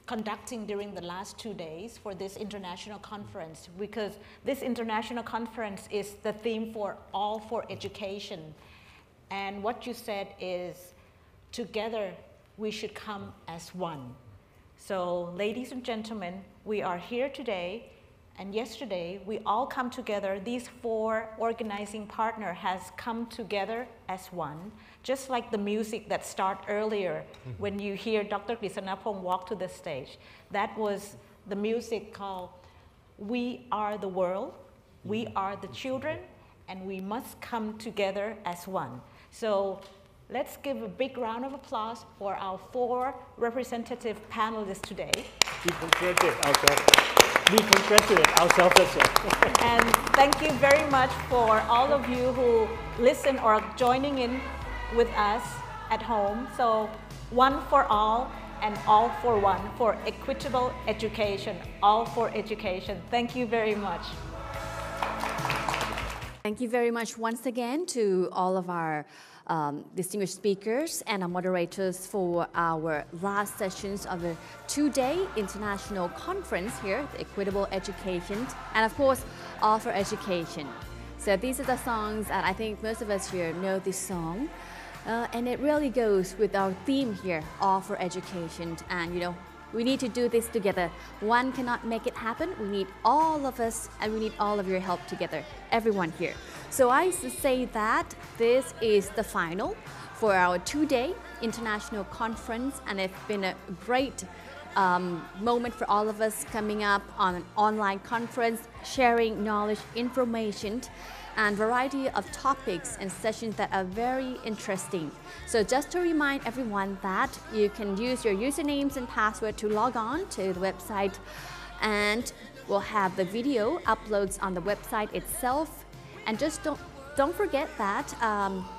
conducting during the last 2 days for this international conference, because this international conference is the theme for all for education. And what you said is, together we should come as one. So ladies and gentlemen, we are here today, and yesterday we all come together. These 4 organizing partners has come together as one, just like the music that started earlier when you hear Dr. Krishnapong walk to the stage. That was the music called We Are the World, We Are the Children, and we must come together as one. So let's give a big round of applause for our 4 representative panelists today. We congratulate ourselves as well. And thank you very much for all of you who listen or are joining in with us at home. So one for all and all for one for equitable education, all for education. Thank you very much. Thank you very much once again to all of our distinguished speakers and our moderators for our last sessions of the two-day international conference here, the Equitable Education, and of course, All for Education. So these are the songs, and I think most of us here know this song. And it really goes with our theme here, All for Education. And you know, we need to do this together. One cannot make it happen. We need all of us, and we need all of your help together, everyone here. So I say that this is the final for our two-day international conference, and it's been a great moment for all of us coming up on an online conference, sharing knowledge, information, and variety of topics and sessions that are very interesting. So just to remind everyone that you can use your usernames and password to log on to the website, and we'll have the video uploads on the website itself. And just don't forget that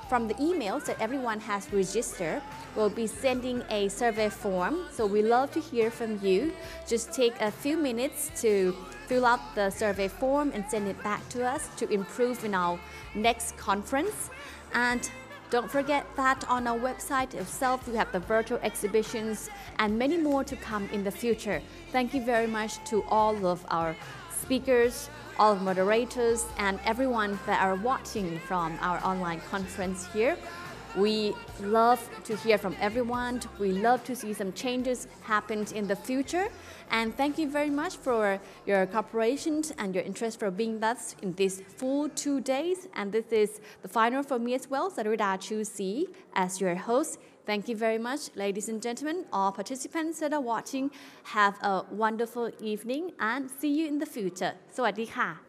from the emails that everyone has registered, we'll be sending a survey form. So we love to hear from you. Just take a few minutes to fill out the survey form and send it back to us to improve in our next conference. And don't forget that on our website itself, we have the virtual exhibitions and many more to come in the future. Thank you very much to all of our speakers, all of moderators, and everyone that are watching from our online conference here. We love to hear from everyone. We love to see some changes happen in the future. And thank you very much for your cooperation and your interest for being with us in these full 2 days. And this is the final for me as well, Sarita Chu Si, as your host. Thank you very much, ladies and gentlemen, all participants that are watching. Have a wonderful evening and see you in the future. สวัสดีค่ะ